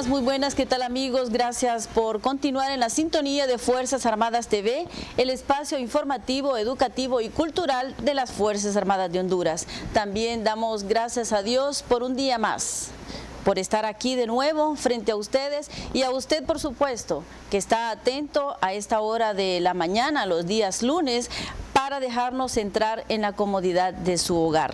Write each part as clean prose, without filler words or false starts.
muy buenas, ¿qué tal amigos? Gracias por continuar en la sintonía de Fuerzas Armadas TV, el espacio informativo, educativo y cultural de las Fuerzas Armadas de Honduras. También damos gracias a Dios por un día más, por estar aquí de nuevo frente a ustedes y a usted, por supuesto, que está atento a esta hora de la mañana, los días lunes, para dejarnos entrar en la comodidad de su hogar.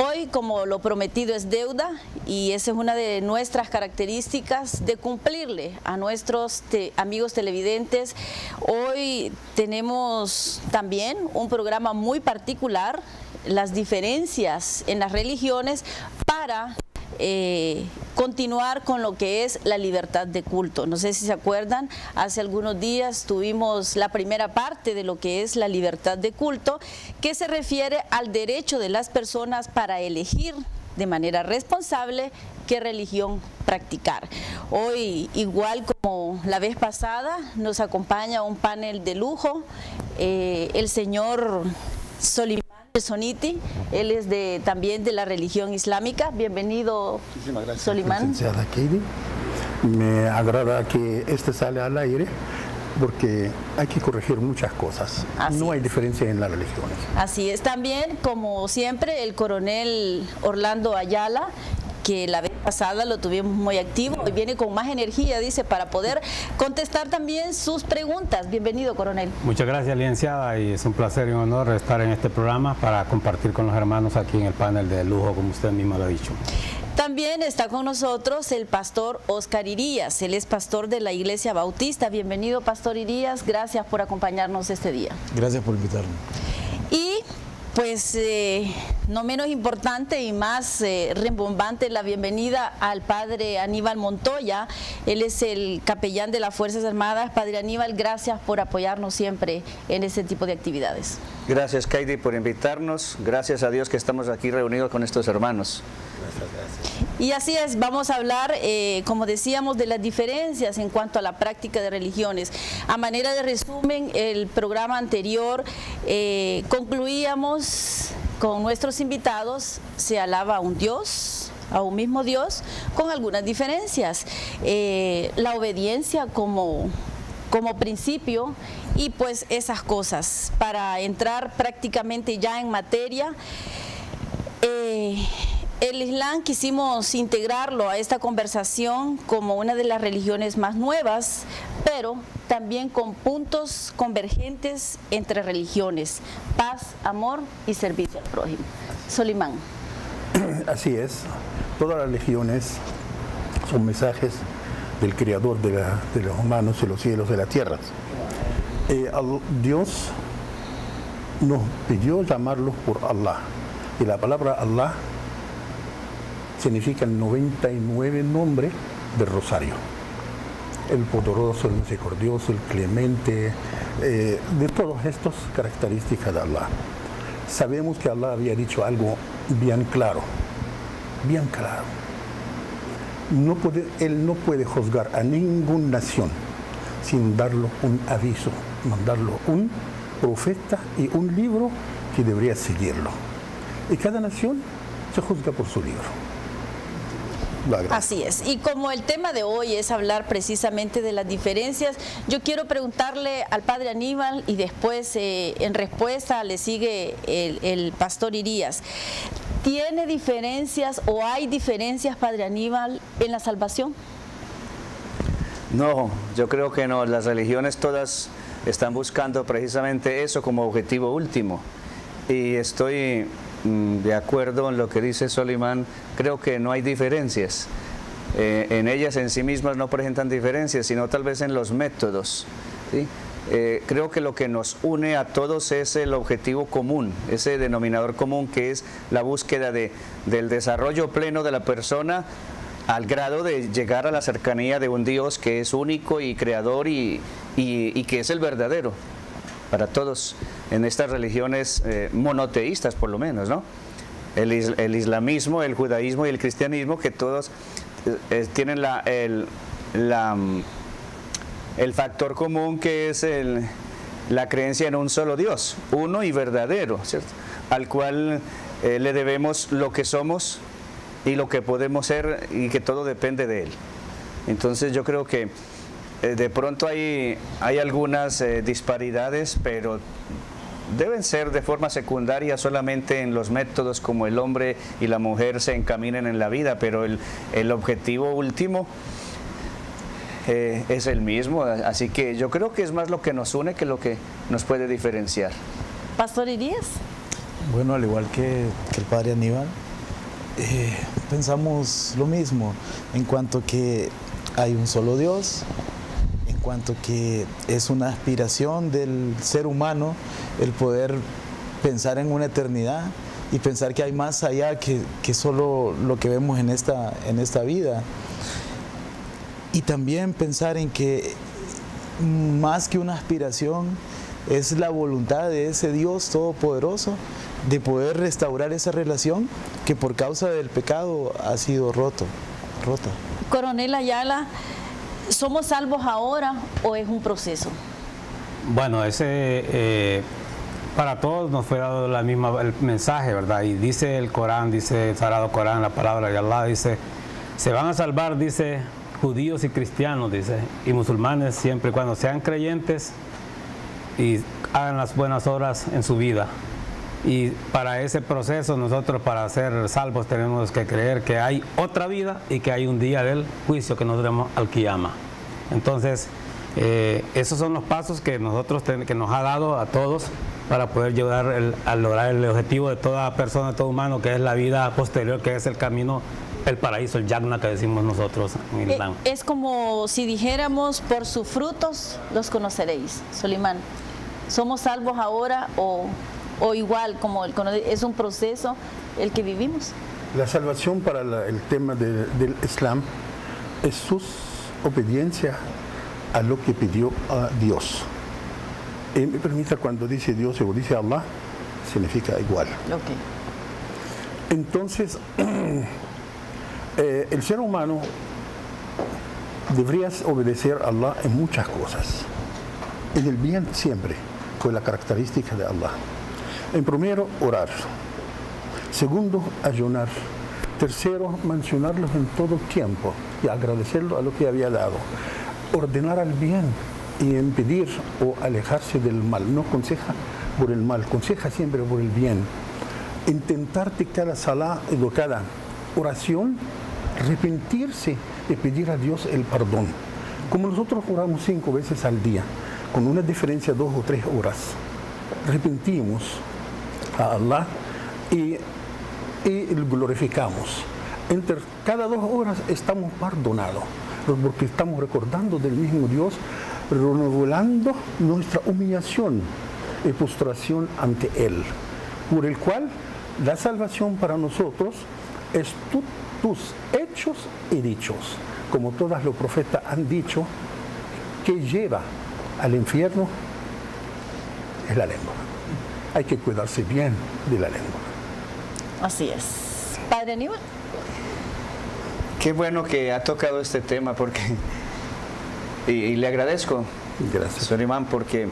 Hoy, como lo prometido es deuda, y esa es una de nuestras características de cumplirle a nuestros amigos televidentes, hoy tenemos también un programa muy particular, las diferencias en las religiones, para continuar con lo que es la libertad de culto. No sé si se acuerdan, hace algunos días tuvimos la primera parte de lo que es la libertad de culto, que se refiere al derecho de las personas para elegir de manera responsable qué religión practicar. Hoy, igual como la vez pasada, nos acompaña un panel de lujo, el señor Solimán Soniti, él es también de la religión islámica. Bienvenido. Muchísimas gracias, Solimán. Licenciada Katie, me agrada que sale al aire porque hay que corregir muchas cosas. No hay diferencia en las religiones. Así es. También, como siempre, el coronel Orlando Ayala, que la vez pasada lo tuvimos muy activo, y viene con más energía, dice, para poder contestar también sus preguntas. Bienvenido, coronel. Muchas gracias, licenciada, y es un placer y un honor estar en este programa para compartir con los hermanos aquí en el panel de lujo, como usted mismo lo ha dicho. También está con nosotros el pastor Oscar Irías, él es pastor de la Iglesia Bautista. Bienvenido, pastor Irías, gracias por acompañarnos este día. Gracias por invitarme. Y pues no menos importante y más rimbombante, la bienvenida al padre Aníbal Montoya. Él es el capellán de las Fuerzas Armadas. Padre Aníbal, gracias por apoyarnos siempre en este tipo de actividades. Gracias, Katie, por invitarnos. Gracias a Dios que estamos aquí reunidos con estos hermanos. Gracias. Y así es, vamos a hablar, como decíamos, de las diferencias en cuanto a la práctica de religiones. A manera de resumen, el programa anterior concluíamos con nuestros invitados, se alaba a un Dios, a un mismo Dios, con algunas diferencias. La obediencia como principio y pues esas cosas. Para entrar prácticamente ya en materia, el Islam quisimos integrarlo a esta conversación como una de las religiones más nuevas, pero también con puntos convergentes entre religiones: paz, amor y servicio al prójimo. Solimán. Así es, todas las religiones son mensajes del Creador de los humanos, de los cielos, de la tierra. Dios nos pidió llamarlos por Allah, y la palabra Allah significa 99 nombres del rosario. El poderoso, el misericordioso, el clemente, de todas estas características de Allah. Sabemos que Allah había dicho algo bien claro, bien claro. Él no puede juzgar a ninguna nación sin darle un aviso, mandarle un profeta y un libro que debería seguirlo. Y cada nación se juzga por su libro. Así es, y como el tema de hoy es hablar precisamente de las diferencias, yo quiero preguntarle al padre Aníbal y después en respuesta le sigue el pastor Irías. ¿Tiene diferencias o hay diferencias, padre Aníbal, en la salvación? No, yo creo que no. Las religiones todas están buscando precisamente eso como objetivo último. Y estoy de acuerdo en lo que dice Solimán. Creo que no hay diferencias. En ellas en sí mismas no presentan diferencias, sino tal vez en los métodos, ¿sí? Creo que lo que nos une a todos es el objetivo común, ese denominador común que es la búsqueda del desarrollo pleno de la persona al grado de llegar a la cercanía de un Dios que es único y creador y que es el verdadero para todos en estas religiones monoteístas, por lo menos, ¿no? El islamismo, el judaísmo y el cristianismo, que todos tienen el factor común que es la creencia en un solo Dios, uno y verdadero, ¿cierto? Al cual le debemos lo que somos y lo que podemos ser, y que todo depende de Él. Entonces yo creo que de pronto hay algunas disparidades, pero deben ser de forma secundaria solamente en los métodos como el hombre y la mujer se encaminen en la vida, pero el objetivo último es el mismo, así que yo creo que es más lo que nos une que lo que nos puede diferenciar. Pastor Irías. Bueno, al igual que el padre Aníbal, pensamos lo mismo en cuanto que hay un solo Dios, en cuanto que es una aspiración del ser humano el poder pensar en una eternidad y pensar que hay más allá que solo lo que vemos en esta vida. Y también pensar en que más que una aspiración es la voluntad de ese Dios todopoderoso de poder restaurar esa relación que por causa del pecado ha sido rota. Coronel Ayala, ¿somos salvos ahora o es un proceso? Bueno, para todos nos fue dado el mensaje, ¿verdad? Y dice el Corán, dice el Sagrado Corán, la palabra de Allah, dice, se van a salvar, dice, judíos y cristianos, dice, y musulmanes siempre y cuando sean creyentes y hagan las buenas obras en su vida. Y para ese proceso nosotros, para ser salvos, tenemos que creer que hay otra vida y que hay un día del juicio que nos veremos al Qiyama. Entonces, esos son los pasos que que nos ha dado a todos para poder llegar a lograr el objetivo de toda persona, de todo humano, que es la vida posterior, que es el camino, el paraíso, el Jannah que decimos nosotros en el Islam. Es como si dijéramos, por sus frutos los conoceréis. Solimán, ¿somos salvos ahora o igual como es un proceso el que vivimos? La salvación para el tema del Islam es su obediencia a lo que pidió a Dios. Y me permita, cuando dice Dios o dice Allah, significa igual. Okay. Entonces, el ser humano debería obedecer a Allah en muchas cosas. En el bien siempre, fue la característica de Allah. En primero, orar. Segundo, ayunar. Tercero, mencionarlos en todo tiempo y agradecerlo a lo que había dado. Ordenar al bien y impedir o alejarse del mal. No aconseja por el mal, aconseja siempre por el bien. Intentar cada salá o cada oración, arrepentirse y pedir a Dios el perdón. Como nosotros oramos 5 veces al día, con una diferencia 2 o 3 horas. Arrepentimos a Allah y glorificamos. Entre cada 2 horas estamos perdonados, porque estamos recordando del mismo Dios, renovando nuestra humillación y postración ante Él, por el cual la salvación para nosotros es tus hechos y dichos, como todos los profetas han dicho, que lleva al infierno es la lengua. Hay que cuidarse bien de la lengua. Así es. Padre Aníbal. Qué bueno que ha tocado este tema, porque y le agradezco, gracias, Solimán, porque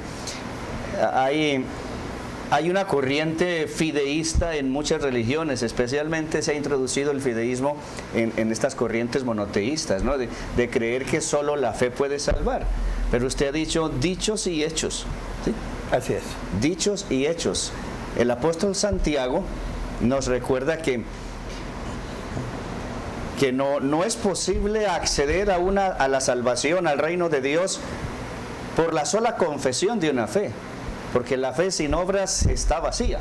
hay una corriente fideísta en muchas religiones, especialmente se ha introducido el fideísmo en estas corrientes monoteístas, ¿no? de creer que solo la fe puede salvar. Pero usted ha dicho dichos y hechos, ¿sí? Así es. Dichos y hechos. El apóstol Santiago nos recuerda que no es posible acceder a la salvación, al reino de Dios, por la sola confesión de una fe. Porque la fe sin obras está vacía,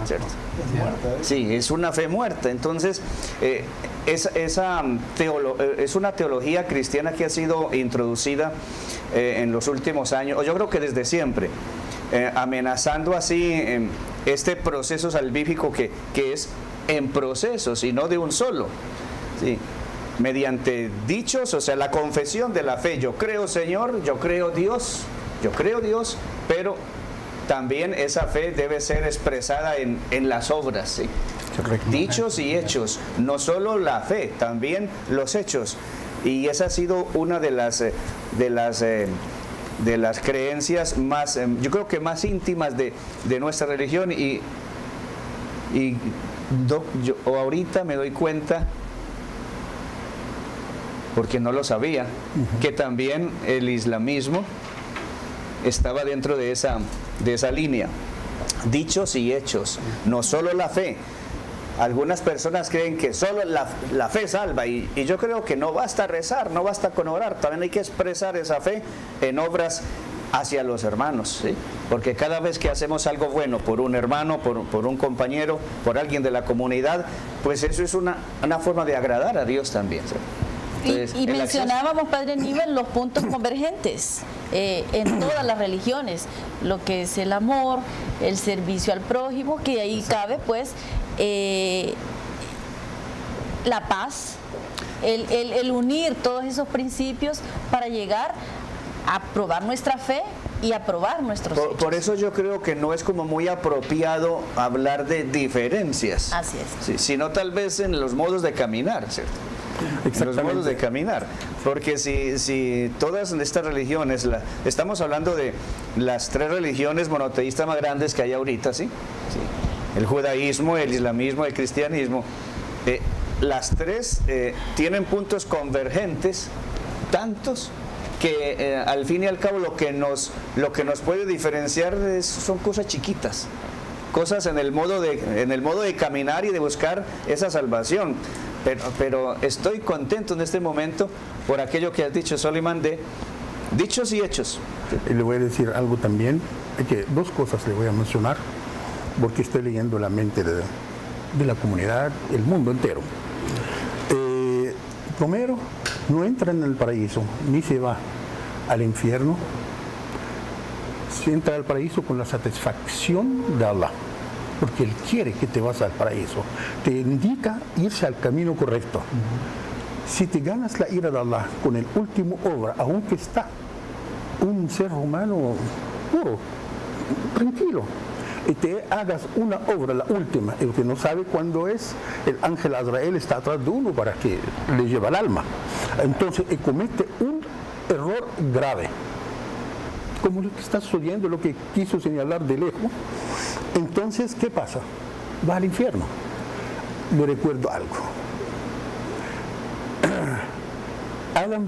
¿cierto? Sí, es una fe muerta. Entonces, es una teología cristiana que ha sido introducida en los últimos años, o yo creo que desde siempre, amenazando así este proceso salvífico que es en procesos y no de un solo. Sí. Mediante dichos, o sea, la confesión de la fe. Yo creo, Señor, yo creo Dios, pero también esa fe debe ser expresada en las obras, ¿sí? Dichos y hechos, no solo la fe, también los hechos. Y esa ha sido una de las creencias más, yo creo que más íntimas de nuestra religión. Yo ahorita me doy cuenta porque no lo sabía, que también el islamismo estaba dentro de esa línea. Dichos y hechos, no solo la fe. Algunas personas creen que solo la fe salva y yo creo que no basta rezar, no basta con orar, también hay que expresar esa fe en obras hacia los hermanos, ¿sí? Porque cada vez que hacemos algo bueno por un hermano, por un compañero, por alguien de la comunidad, pues eso es una forma de agradar a Dios también, ¿sí? Entonces, y mencionábamos, Padre Aníbal, los puntos convergentes en todas las religiones, lo que es el amor, el servicio al prójimo, que ahí cabe pues la paz, el unir todos esos principios para llegar a probar nuestra fe y a probar nuestros hechos. Por eso yo creo que no es como muy apropiado hablar de diferencias. Así es. Sí, sino tal vez en los modos de caminar, ¿cierto? Los modos de caminar, porque si todas estas religiones, estamos hablando de las 3 religiones monoteístas más grandes que hay ahorita, ¿sí? Sí. El judaísmo, el islamismo, el cristianismo, las 3 tienen puntos convergentes, tantos que al fin y al cabo lo que nos puede diferenciar son cosas chiquitas, cosas en el modo de caminar y de buscar esa salvación. Pero estoy contento en este momento por aquello que has dicho, Solimán, de dichos y hechos. Y le voy a decir algo también, que 2 cosas le voy a mencionar, porque estoy leyendo la mente de la comunidad, el mundo entero. Primero, no entra en el paraíso, ni se va al infierno, se entra al paraíso con la satisfacción de Allah. Porque Él quiere que te vas al paraíso, te indica irse al camino correcto. Si te ganas la ira de Allah con el último obra, aunque está un ser humano puro, tranquilo, y te hagas una obra, la última, el que no sabe cuándo es, el ángel Azrael está atrás de uno para que le lleve el alma. Entonces, comete un error grave, como lo que está sucediendo, lo que quiso señalar de lejos. Entonces, ¿qué pasa? Va al infierno. Le recuerdo algo. Adán,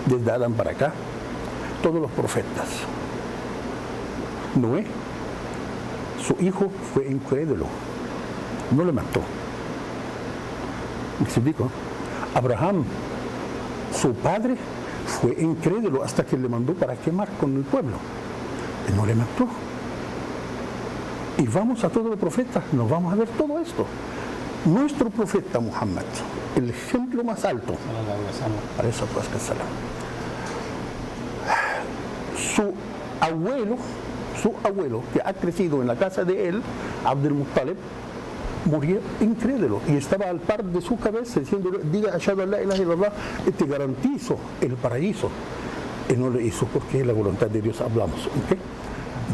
desde Adán para acá, todos los profetas. Noé, su hijo fue incrédulo, no le mató. ¿Me explico? Abraham, su padre, fue incrédulo hasta que le mandó para quemar con el pueblo. Y no le mató. Y vamos a todos los profetas, nos vamos a ver todo esto. Nuestro profeta Muhammad, el ejemplo más alto, su abuelo, que ha crecido en la casa de él, Abdul Muttalib, murió incrédulo y estaba al par de su cabeza diciendo, diga ashhadu an la ilaha illallah y te garantizo el paraíso. Y no lo hizo porque es la voluntad de Dios, hablamos, ¿okay?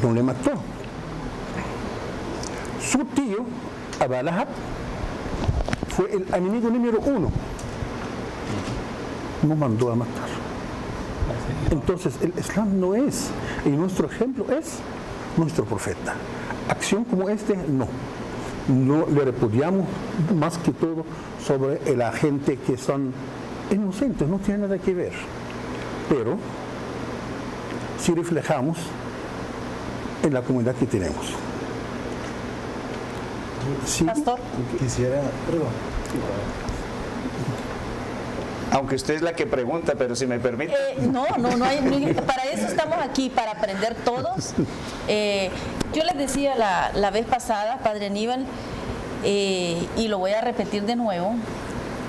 No le mató. Su tío, Abu Lahab, fue el enemigo número 1. No mandó a matar. Entonces, el Islam no es, y nuestro ejemplo es nuestro profeta. Acción como este, no. No le repudiamos más que todo sobre la gente que son inocentes, no tiene nada que ver. Pero, si reflejamos en la comunidad que tenemos. Sí, Pastor. Quisiera, perdón. Aunque usted es la que pregunta, pero si me permite. No hay, para eso estamos aquí, para aprender todos. Yo les decía la vez pasada, Padre Aníbal, y lo voy a repetir de nuevo,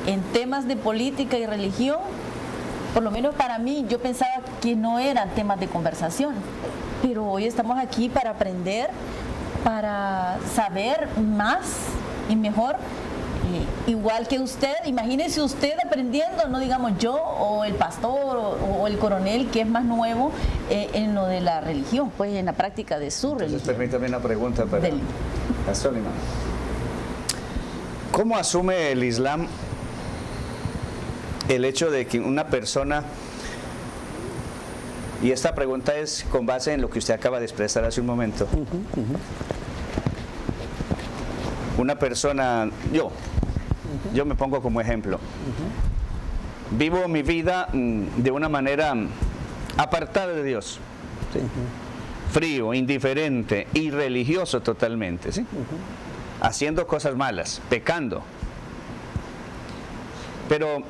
en temas de política y religión, por lo menos para mí, yo pensaba que no eran temas de conversación, pero hoy estamos aquí para aprender, para saber más y mejor. Igual que usted, imagínese usted aprendiendo, no digamos yo o el pastor o el coronel que es más nuevo en lo de la religión, pues en la práctica de su religión. Entonces permítame una pregunta para Solimán. ¿Cómo asume el Islam el hecho de que una persona, y esta pregunta es con base en lo que usted acaba de expresar hace un momento, una persona, yo me pongo como ejemplo, vivo mi vida de una manera apartada de Dios, ¿sí? Frío, indiferente, irreligioso totalmente, ¿sí? Haciendo cosas malas, pecando. Pero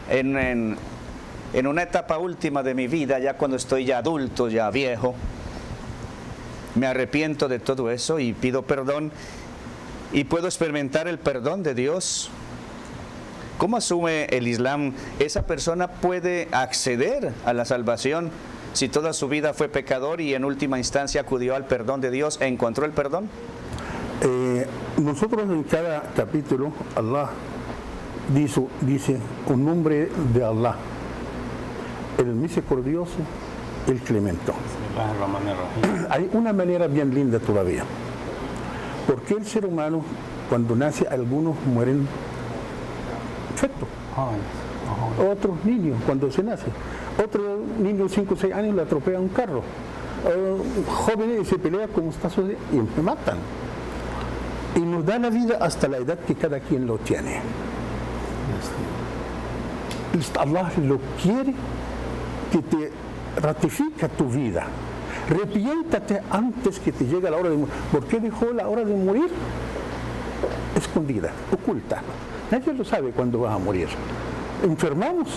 en una etapa última de mi vida, ya cuando estoy ya adulto, ya viejo, me arrepiento de todo eso y pido perdón y puedo experimentar el perdón de Dios. ¿Cómo asume el Islam? ¿Esa persona puede acceder a la salvación si toda su vida fue pecador y en última instancia acudió al perdón de Dios e encontró el perdón? Nosotros en cada capítulo, Allah dice un nombre de Allah, el misericordioso, el clemente. Hay una manera bien linda todavía. Porque el ser humano, cuando nace, algunos mueren perfecto. Otros niños, cuando se nace. Otro niño de 5 o 6 años le atropella un carro. Jóvenes se pelean como está sucediendo y me matan. Y nos da la vida hasta la edad que cada quien lo tiene. Allah lo quiere que te ratifica tu vida. Arrepiéntate antes que te llegue la hora de morir. ¿Por qué dejó la hora de morir? Escondida, oculta. Nadie lo sabe cuándo vas a morir. Enfermamos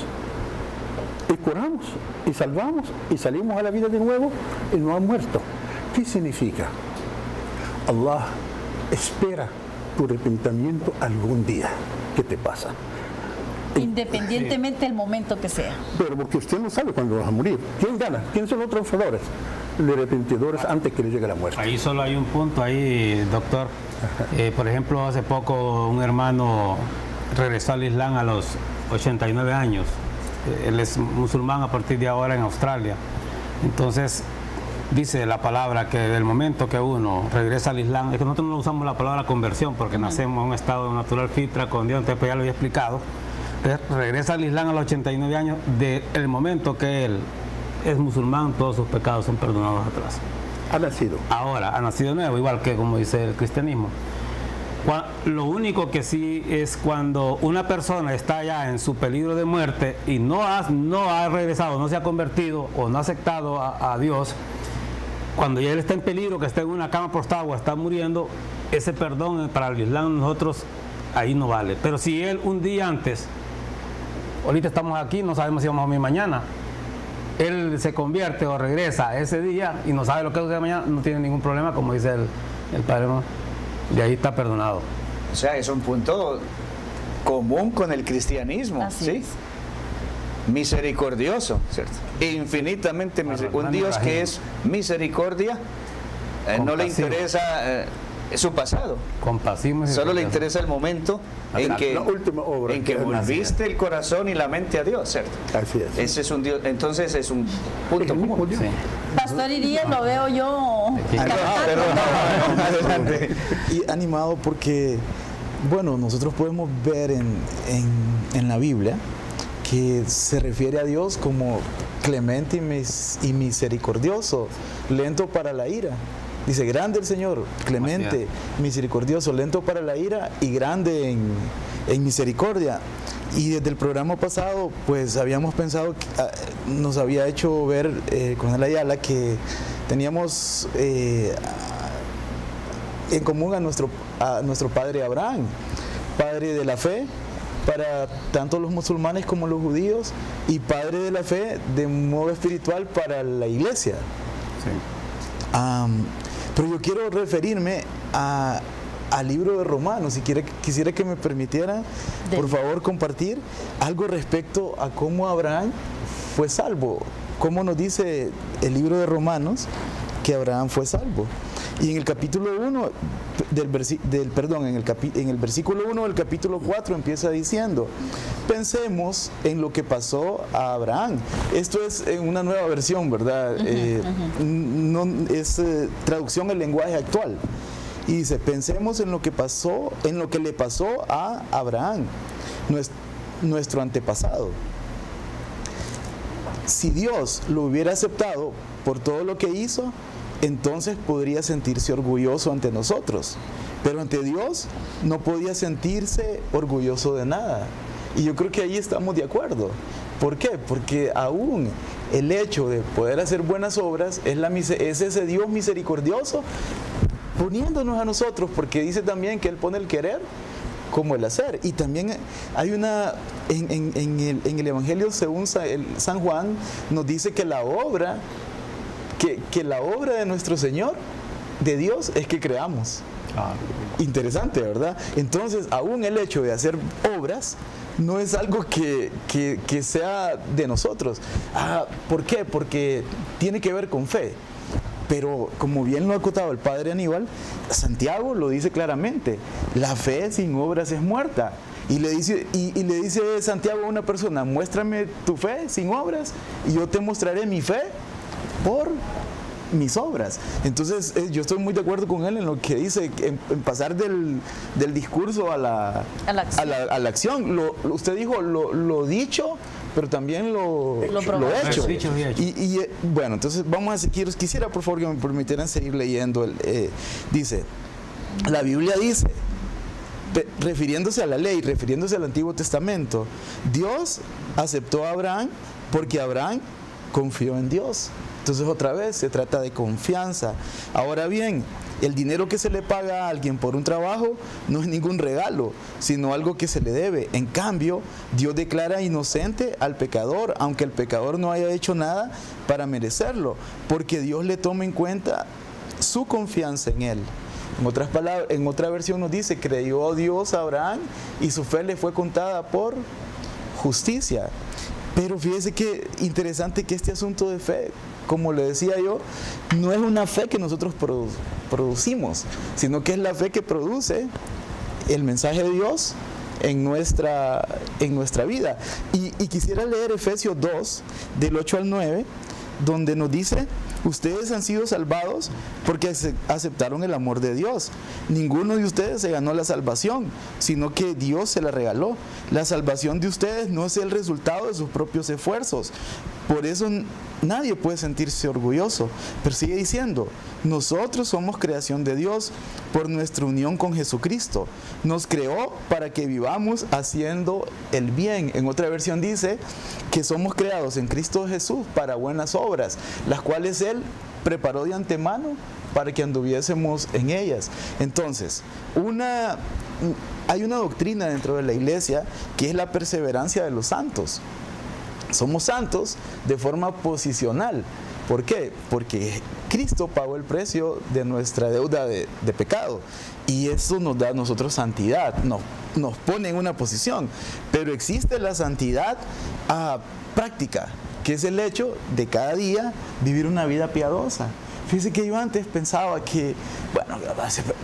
y curamos y salvamos y salimos a la vida de nuevo y no ha muerto. ¿Qué significa? Allah espera tu arrepentimiento algún día. ¿Qué te pasa? Independientemente del momento que sea. Pero porque usted no sabe cuándo vas a morir. ¿Quién gana? ¿Quiénes son los triunfadores? Los arrepentidores antes que le llegue la muerte. Ahí solo hay un punto ahí, doctor. Por ejemplo, hace poco un hermano regresó al Islam a los 89 años. Él es musulmán a partir de ahora en Australia. Entonces, dice la palabra que del momento que uno regresa al Islam, es que nosotros no usamos la palabra conversión porque nacemos en un estado natural fitra con Dios, entonces pues ya lo había explicado. Regresa al Islam a los 89 años, del momento que él es musulmán, todos sus pecados son perdonados atrás. Ha nacido. Ahora, ha nacido nuevo, igual que como dice el cristianismo. Lo único que sí es cuando una persona está ya en su peligro de muerte y no ha regresado, no se ha convertido o no ha aceptado a Dios, cuando ya él está en peligro, que está en una cama postrada o está muriendo, ese perdón para el Islam nosotros ahí no vale. Pero si él un día antes, ahorita estamos aquí, no sabemos si vamos a morir mañana, él se convierte o regresa ese día y no sabe lo que sucede mañana, no tiene ningún problema, como dice el Padre, de ahí está perdonado. O sea, es un punto común con el cristianismo. Así ¿sí? es. Misericordioso, ¿cierto? Infinitamente misericordioso. Un Dios que es misericordia, no le interesa su pasado. Compasivo. Solo le interesa el momento en que, la última obra en que volviste el corazón y la mente a Dios, ¿cierto? Así es. Ese es un Dios, entonces es un punto El mismo común. Dios. Sí. Pastor Irías, lo veo yo. Adelante. Y animado porque, bueno, nosotros podemos ver en la Biblia que se refiere a Dios como clemente y misericordioso, lento para la ira. Dice, grande el Señor, clemente, misericordioso, lento para la ira y grande en misericordia. Y desde el programa pasado, pues habíamos pensado, nos había hecho ver con el Ayala que teníamos en común a nuestro padre Abraham, padre de la fe para tanto los musulmanes como los judíos y padre de la fe de modo espiritual para la iglesia. Sí. Pero yo quiero referirme al libro de Romanos. Quisiera que me permitiera, por favor, compartir algo respecto a cómo Abraham fue salvo. Cómo nos dice el libro de Romanos que Abraham fue salvo. Y en el capítulo 1 en el versículo 1 del capítulo 4 empieza diciendo: pensemos en lo que pasó a Abraham. Esto es una nueva versión, ¿verdad? No es traducción al lenguaje actual. Y dice: pensemos en lo que le pasó a Abraham, nuestro antepasado. Si Dios lo hubiera aceptado por todo lo que hizo, entonces podría sentirse orgulloso ante nosotros. Pero ante Dios no podía sentirse orgulloso de nada. Y yo creo que ahí estamos de acuerdo. ¿Por qué? Porque aún el hecho de poder hacer buenas obras es ese Dios misericordioso poniéndonos a nosotros, porque dice también que Él pone el querer como el hacer. Y también hay en el Evangelio según San Juan, nos dice que la obra de nuestro Señor, de Dios, es que creamos. Interesante, ¿verdad? Entonces, aún el hecho de hacer obras no es algo que sea de nosotros. ¿Por qué? Porque tiene que ver con fe. Pero como bien lo ha acotado el padre Aníbal, Santiago lo dice claramente: la fe sin obras es muerta. Y le dice Santiago a una persona: muéstrame tu fe sin obras y yo te mostraré mi fe por mis obras. Entonces yo estoy muy de acuerdo con él en lo que dice, en pasar del discurso a la acción. Usted dijo lo dicho, pero también lo hecho. Y bueno, entonces vamos a seguir. Quisiera por favor que me permitieran seguir leyendo. Dice, la Biblia dice, refiriéndose a la ley, refiriéndose al Antiguo Testamento, Dios aceptó a Abraham porque Abraham confió en Dios. Entonces otra vez se trata de confianza. Ahora bien, el dinero que se le paga a alguien por un trabajo no es ningún regalo, sino algo que se le debe. En cambio, Dios declara inocente al pecador, aunque el pecador no haya hecho nada para merecerlo, porque Dios le toma en cuenta su confianza en él. En otras palabras, en otra versión nos dice: creyó Dios a Abraham y su fe le fue contada por justicia. Pero fíjese que interesante que este asunto de fe, como le decía yo, no es una fe que nosotros producimos, sino que es la fe que produce el mensaje de Dios en nuestra vida. Y quisiera leer Efesios 2, del 8 al 9, donde nos dice: ustedes han sido salvados porque aceptaron el amor de Dios. Ninguno de ustedes se ganó la salvación, sino que Dios se la regaló. La salvación de ustedes no es el resultado de sus propios esfuerzos. Por eso nadie puede sentirse orgulloso. Pero sigue diciendo: nosotros somos creación de Dios por nuestra unión con Jesucristo. Nos creó para que vivamos haciendo el bien. En otra versión dice que somos creados en Cristo Jesús para buenas obras, las cuales Él preparó de antemano para que anduviésemos en ellas. Entonces, hay una doctrina dentro de la iglesia que es la perseverancia de los santos. Somos santos de forma posicional. ¿Por qué? Porque Cristo pagó el precio de nuestra deuda de pecado. Y eso nos da a nosotros santidad, nos pone en una posición. Pero existe la santidad práctica, que es el hecho de cada día vivir una vida piadosa. Fíjense que yo antes pensaba que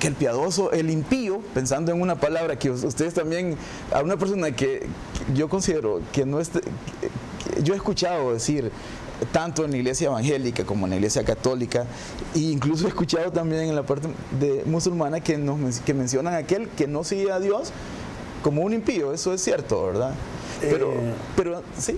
el piadoso, el impío, pensando en una palabra que ustedes también, a una persona que yo considero que no es... Yo he escuchado decir, tanto en la iglesia evangélica como en la iglesia católica, e incluso he escuchado también en la parte musulmana que mencionan a aquel que no sigue a Dios como un impío. Eso es cierto, ¿verdad? Pero sí.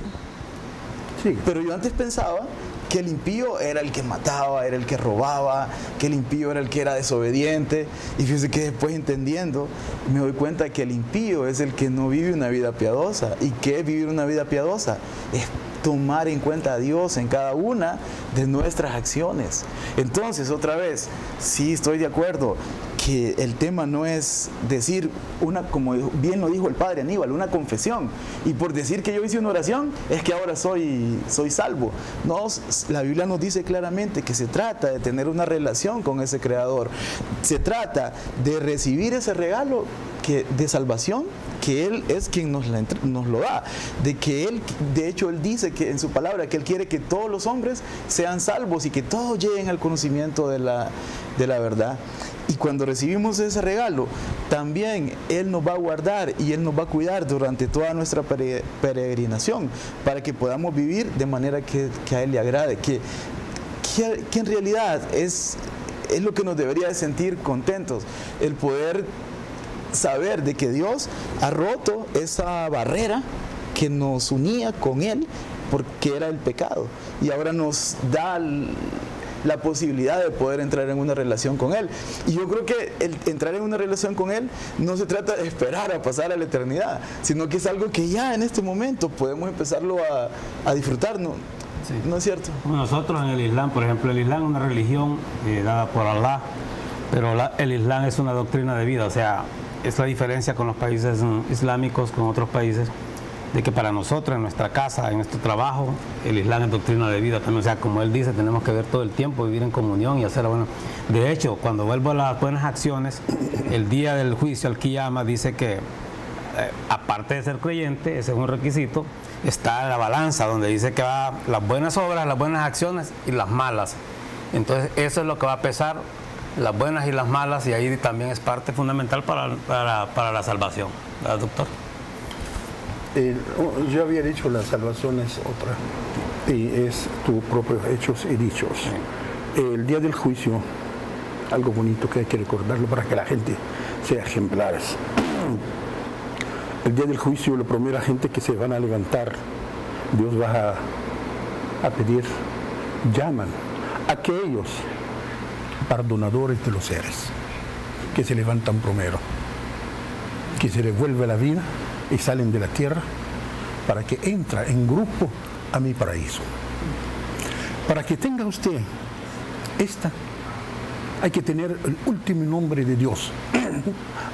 Pero yo antes pensaba que el impío era el que mataba, era el que robaba, que el impío era el que era desobediente. Y fíjense que después, entendiendo, me doy cuenta que el impío es el que no vive una vida piadosa. ¿Y qué es vivir una vida piadosa? Es tomar en cuenta a Dios en cada una de nuestras acciones. Entonces, otra vez, sí estoy de acuerdo que el tema no es decir como bien lo dijo el padre Aníbal, una confesión, y por decir que yo hice una oración es que ahora soy salvo. No, la Biblia nos dice claramente que se trata de tener una relación con ese Creador, se trata de recibir ese regalo de salvación, que Él es quien nos lo da, de hecho Él dice que en su palabra que Él quiere que todos los hombres sean salvos y que todos lleguen al conocimiento de la verdad. Y cuando recibimos ese regalo, también Él nos va a guardar y Él nos va a cuidar durante toda nuestra peregrinación, para que podamos vivir de manera que a Él le agrade, que en realidad es lo que nos debería de sentir contentos, el poder saber de que Dios ha roto esa barrera que nos unía con Él, porque era el pecado, y ahora nos da la posibilidad de poder entrar en una relación con Él. Y yo creo que el entrar en una relación con Él no se trata de esperar a pasar a la eternidad, sino que es algo que ya en este momento podemos empezarlo a disfrutar, ¿no? Sí. ¿No es cierto? Nosotros en el Islam, por ejemplo, el Islam es una religión dada por Allah, pero el Islam es una doctrina de vida, o sea, es la diferencia con los países islámicos, con otros países, de que para nosotros, en nuestra casa, en nuestro trabajo, el Islam es doctrina de vida también. O sea, como él dice, tenemos que ver todo el tiempo, vivir en comunión y hacer bueno. De hecho, cuando vuelvo a las buenas acciones, el día del juicio, al Qiyama, dice que, aparte de ser creyente, ese es un requisito, está la balanza, donde dice que va las buenas obras, las buenas acciones y las malas. Entonces, eso es lo que va a pesar, las buenas y las malas, y ahí también es parte fundamental para la salvación. ¿Verdad, doctor? Yo había dicho la salvación es otra, y es tus propios hechos y dichos. El día del juicio, algo bonito que hay que recordarlo para que la gente sea ejemplares. El día del juicio, la primera gente que se van a levantar, Dios va a pedir, llaman a aquellos perdonadores de los seres que se levantan primero, que se les vuelve la vida y salen de la tierra para que entra en grupo a mi paraíso. Para que tenga usted hay que tener el último nombre de Dios,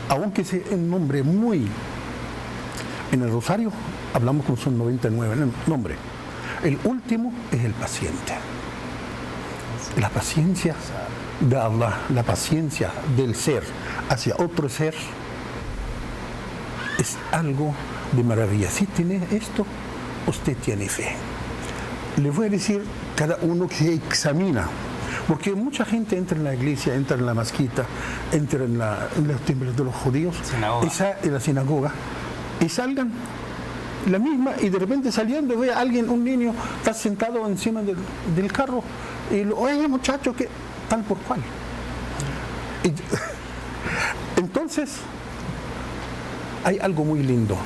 aunque sea un nombre muy... En el rosario hablamos con son 99 nombres. El último es el paciente. La paciencia de Allah, la paciencia del ser hacia otro ser, es algo de maravilla. Si tiene esto, usted tiene fe. Le voy a decir cada uno que examina, porque mucha gente entra en la iglesia, entra en la mezquita, entra en los templos de los judíos, en la sinagoga, y salgan la misma, y de repente saliendo ve a alguien, un niño, está sentado encima del carro, y oye muchacho, que tal por cual. Entonces, hay algo muy lindo,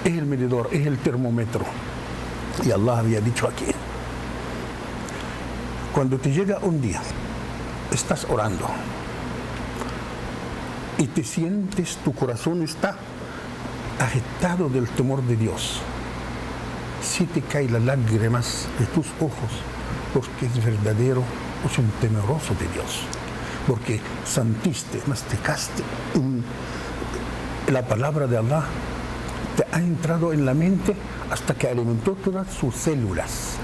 es el medidor, es el termómetro. Y Allah había dicho aquí, cuando te llega un día, estás orando, y te sientes, tu corazón está agitado del temor de Dios, si te caen las lágrimas de tus ojos, porque es verdadero, es un temeroso de Dios, porque sentiste, masticaste la palabra de Allah, te ha entrado en la mente hasta que alimentó todas sus células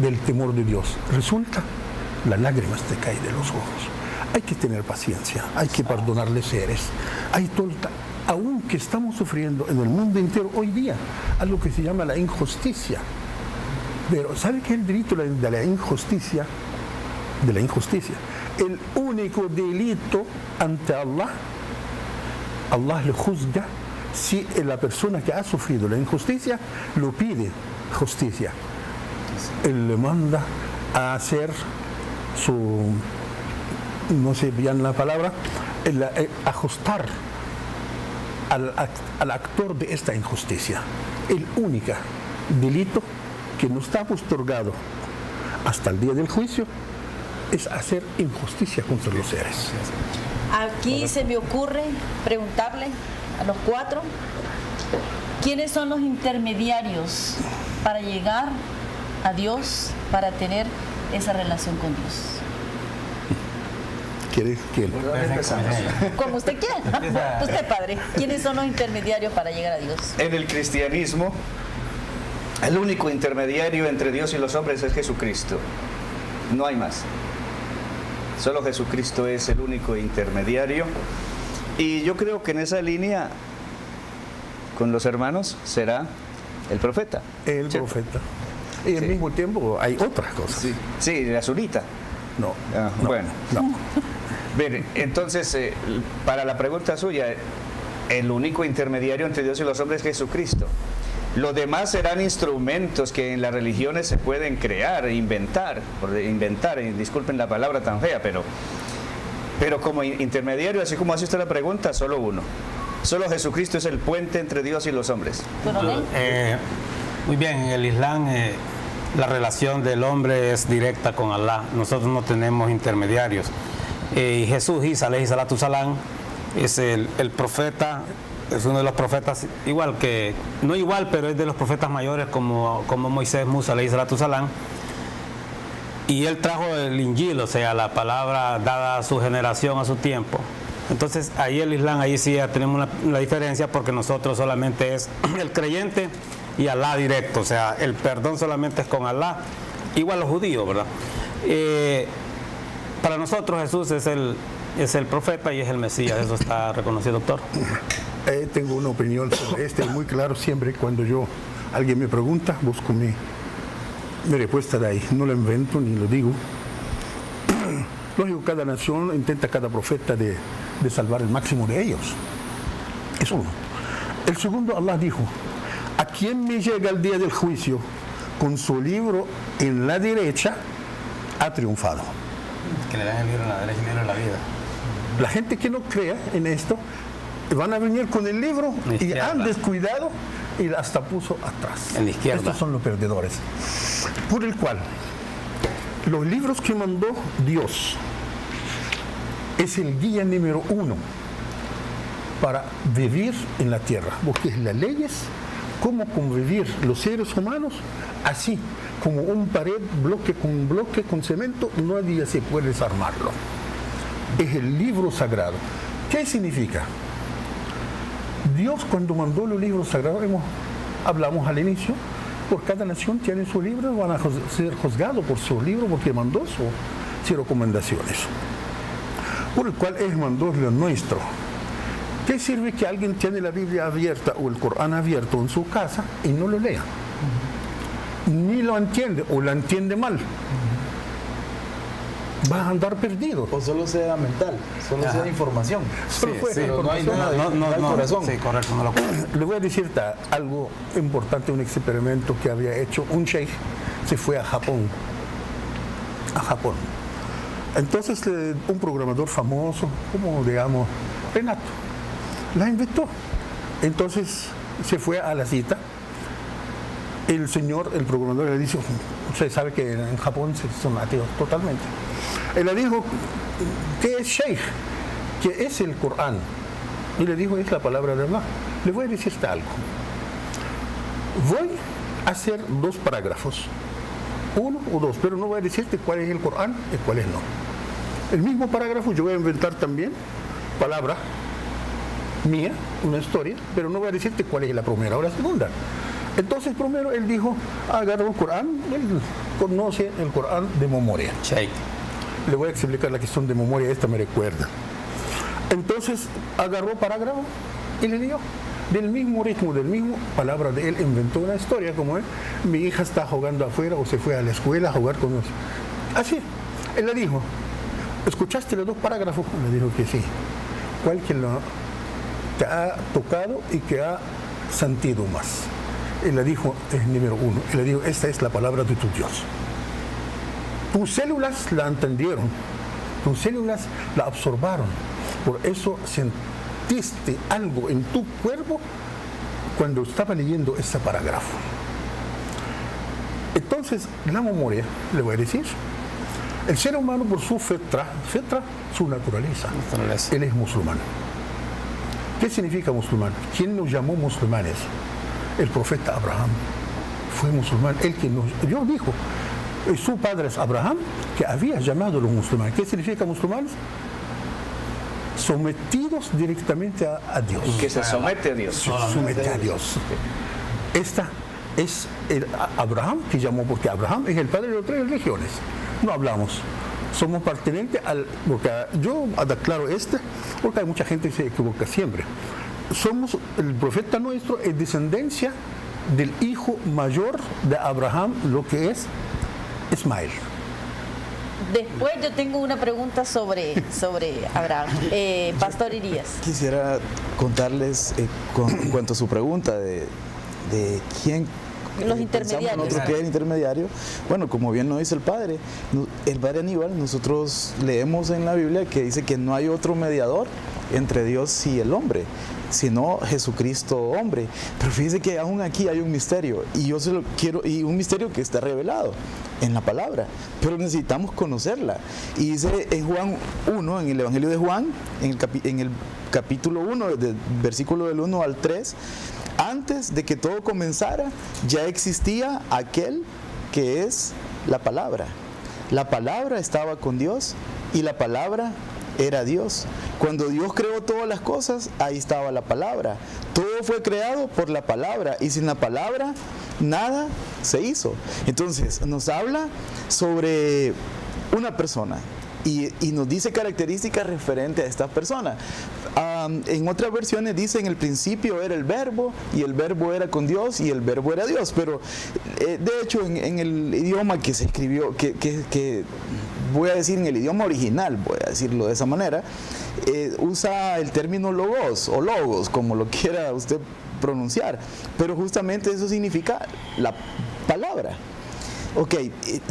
del temor de Dios. Resulta, las lágrimas te caen de los ojos. Hay que tener paciencia, hay que perdonarle seres, hay aunque estamos sufriendo en el mundo entero hoy día algo que se llama la injusticia. Pero ¿sabe qué es el delito de la injusticia? De la injusticia. El único delito ante Allah, Allah le juzga si la persona que ha sufrido la injusticia lo pide justicia. Él le manda a hacer su, no sé bien la palabra, ajustar al actor de esta injusticia. El único delito que no está postergado hasta el día del juicio es hacer injusticia contra los seres. Aquí se me ocurre preguntarle a los cuatro, ¿quiénes son los intermediarios para llegar a Dios, para tener esa relación con Dios? ¿Quiere que Como usted quiera. Usted, padre, ¿quiénes son los intermediarios para llegar a Dios? En el cristianismo, el único intermediario entre Dios y los hombres es Jesucristo. No hay más. Solo Jesucristo es el único intermediario. Y yo creo que en esa línea, con los hermanos, será el profeta. El ¿cierto? profeta. Y al mismo tiempo hay otras cosas. Sí, la sunita. No. Bueno. No. Bien, entonces, para la pregunta suya, el único intermediario entre Dios y los hombres es Jesucristo. Los demás serán instrumentos que en las religiones se pueden crear, inventar, disculpen la palabra tan fea, pero como intermediario, así como hace usted la pregunta, solo uno. Solo Jesucristo es el puente entre Dios y los hombres. Muy bien, en el Islam la relación del hombre es directa con Alá. Nosotros no tenemos intermediarios. Y Jesús, Isa, alayhi salatu salam, es el profeta, es uno de los profetas, igual que, no igual, pero es de los profetas mayores como Moisés, Musa, alayhi salatu salam. Y él trajo el Injil, o sea, la palabra dada a su generación, a su tiempo. Entonces, ahí el Islam, ahí sí ya tenemos la diferencia, porque nosotros solamente es el creyente y Alá directo, o sea, el perdón solamente es con Alá, igual los judíos, ¿verdad? Para nosotros Jesús es el profeta y es el Mesías, eso está reconocido, doctor. Tengo una opinión sobre este, muy claro, siempre cuando alguien me pregunta, busco mi respuesta de ahí, no lo invento ni lo digo. Lógico, cada nación intenta, cada profeta de salvar el máximo de ellos. Es uno. El segundo, Allah dijo: a quien me llega el día del juicio con su libro en la derecha, ha triunfado. Que le dan el libro en la derecha y el libro en la vida. La gente que no crea en esto, van a venir con el libro y han descuidado y hasta puso atrás. En la izquierda. Estos son los perdedores. Por el cual, los libros que mandó Dios es el guía número 1 para vivir en la tierra, porque es las leyes, cómo convivir los seres humanos, así como un pared, bloque con cemento, nadie se puede desarmarlo. Es el libro sagrado. ¿Qué significa? Dios, cuando mandó los libros sagrados, hablamos al inicio, por cada nación tiene su libro, van a ser juzgados por su libro porque mandó sus recomendaciones. Por el cual es mandó lo nuestro. ¿Qué sirve que alguien tiene la Biblia abierta o el Corán abierto en su casa y no lo lea? Ni lo entiende o lo entiende mal. Va a andar perdido. O solo sea mental, solo sea información. Solo fue pero no hay información. nada de corazón. Sí, correcto, no lo Le voy a decir algo importante, un experimento que había hecho un sheikh, se fue a Japón. Entonces un programador famoso, como digamos Renato, la invitó. Entonces se fue a la cita. El programador le dijo, usted sabe que en Japón son ateos totalmente. Él le dijo, ¿qué es sheikh? ¿Qué es el Corán? Y le dijo, es la palabra de Allah. Le voy a decirte algo. Voy a hacer 2 parágrafos, 1 o 2, pero no voy a decirte cuál es el Corán y cuál es no. El mismo parágrafo yo voy a inventar también palabra mía, una historia, pero no voy a decirte cuál es la primera o la segunda. Entonces primero él dijo, agarra el Corán, él conoce el Corán de memoria. Sheikh. Le voy a explicar la cuestión de memoria, esta me recuerda. Entonces agarró parágrafo y le dio. Del mismo ritmo, del mismo palabra de él, inventó una historia como mi hija está jugando afuera o se fue a la escuela a jugar con nosotros. Así, él le dijo, ¿escuchaste los 2 parágrafos? Le dijo que sí. ¿Cuál que te ha tocado y que ha sentido más? Él le dijo, es número 1. Él le dijo, esta es la palabra de tu Dios. Tus células la entendieron, tus células la absorbaron. Por eso sentiste algo en tu cuerpo cuando estaba leyendo ese parágrafo. Entonces, la memoria, le voy a decir, el ser humano por su fetra, su naturaleza, él es musulmán. ¿Qué significa musulmán? ¿Quién nos llamó musulmanes? El profeta Abraham fue musulmán. Dios dijo, su padre es Abraham, que había llamado a los musulmanes. ¿Qué significa musulmanes? Sometidos directamente a Dios. Que se somete a Dios. Se somete a Dios. Esta es el Abraham que llamó, porque Abraham es el padre de las 3 religiones. No hablamos. Somos pertenentes porque yo aclaro porque hay mucha gente que se equivoca siempre. El profeta nuestro es descendencia del hijo mayor de Abraham, lo que es Ismael. Después yo tengo una pregunta sobre Abraham. Pastor Irías. Quisiera contarles en cuanto a su pregunta de quién. Los intermediarios. Nosotros que es el intermediario. Bueno, como bien lo dice el padre Aníbal, nosotros leemos en la Biblia que dice que no hay otro mediador entre Dios y el hombre, sino Jesucristo hombre. Pero fíjese que aún aquí hay un misterio, y yo se lo quiero, y un misterio que está revelado en la palabra, pero necesitamos conocerla. Y dice en Juan 1, en el Evangelio de Juan, en el capítulo 1, del versículo del 1 al 3, antes de que todo comenzara, ya existía aquel que es la palabra. La palabra estaba con Dios y la palabra era Dios. Cuando Dios creó todas las cosas, ahí estaba la palabra. Todo fue creado por la palabra, y sin la palabra nada se hizo. Entonces nos habla sobre una persona y nos dice características referentes a esta persona. En otras versiones dice: en el principio era el verbo, y el verbo era con Dios, y el verbo era Dios. Pero de hecho en el idioma que se escribió, que voy a decir en el idioma original, voy a decirlo de esa manera, usa el término logos o logos, como lo quiera usted pronunciar, pero justamente eso significa la palabra. Ok,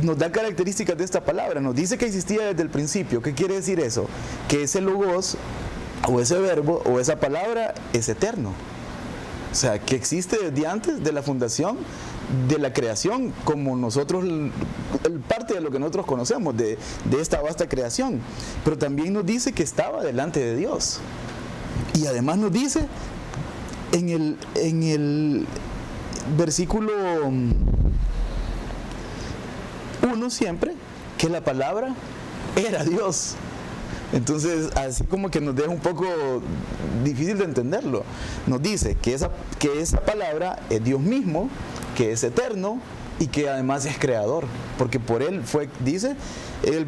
nos da características de esta palabra, nos dice que existía desde el principio. ¿Qué quiere decir eso? Que ese logos, o ese verbo, o esa palabra es eterno. O sea, que existe desde antes de la fundación de la creación, como nosotros, parte de lo que nosotros conocemos de esta vasta creación. Pero también nos dice que estaba delante de Dios. Y además nos dice en el versículo 1 siempre, que la palabra era Dios. Entonces, así como que nos deja un poco difícil de entenderlo. Nos dice que esa palabra es Dios mismo, que es eterno y que además es creador, porque por él fue, dice el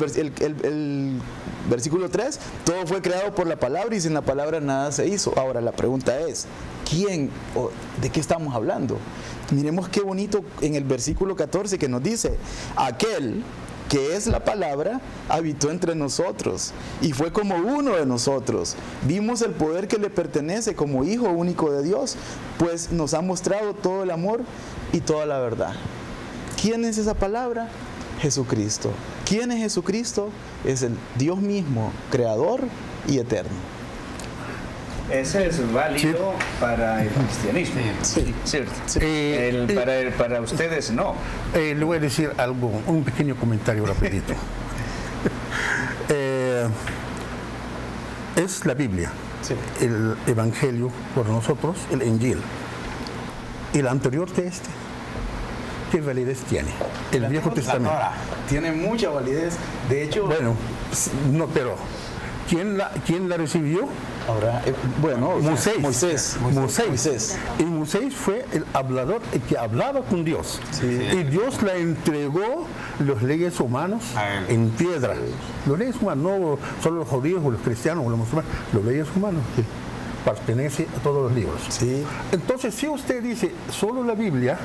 versículo 3, todo fue creado por la palabra, y sin la palabra nada se hizo. Ahora la pregunta es, ¿quién o de qué estamos hablando? Miremos qué bonito en el versículo 14, que nos dice: aquel que es la palabra habitó entre nosotros y fue como uno de nosotros. Vimos el poder que le pertenece como Hijo único de Dios, pues nos ha mostrado todo el amor y toda la verdad. ¿Quién es esa palabra? Jesucristo. ¿Quién es Jesucristo? Es el Dios mismo, creador y eterno. Ese es válido para el cristianismo. Sí. ¿Cierto? Sí. Para ustedes no. Le voy a decir algo, un pequeño comentario rapidito. Es la Biblia, Sí. el Evangelio por nosotros, el Injil. El anterior de este, ¿qué validez tiene? El Viejo Testamento. Tiene mucha validez. De hecho, Bueno, no, pero ¿quién la recibió? ahora, bueno, Moisés. Y Moisés fue el hablador, el que hablaba con Dios. Sí. Y Dios le entregó los leyes humanos A él. en piedra. Los leyes humanos, no solo los judíos o los cristianos o los musulmanes, los leyes humanos que pertenecen a todos los libros. Sí. Entonces, si usted dice solo la Biblia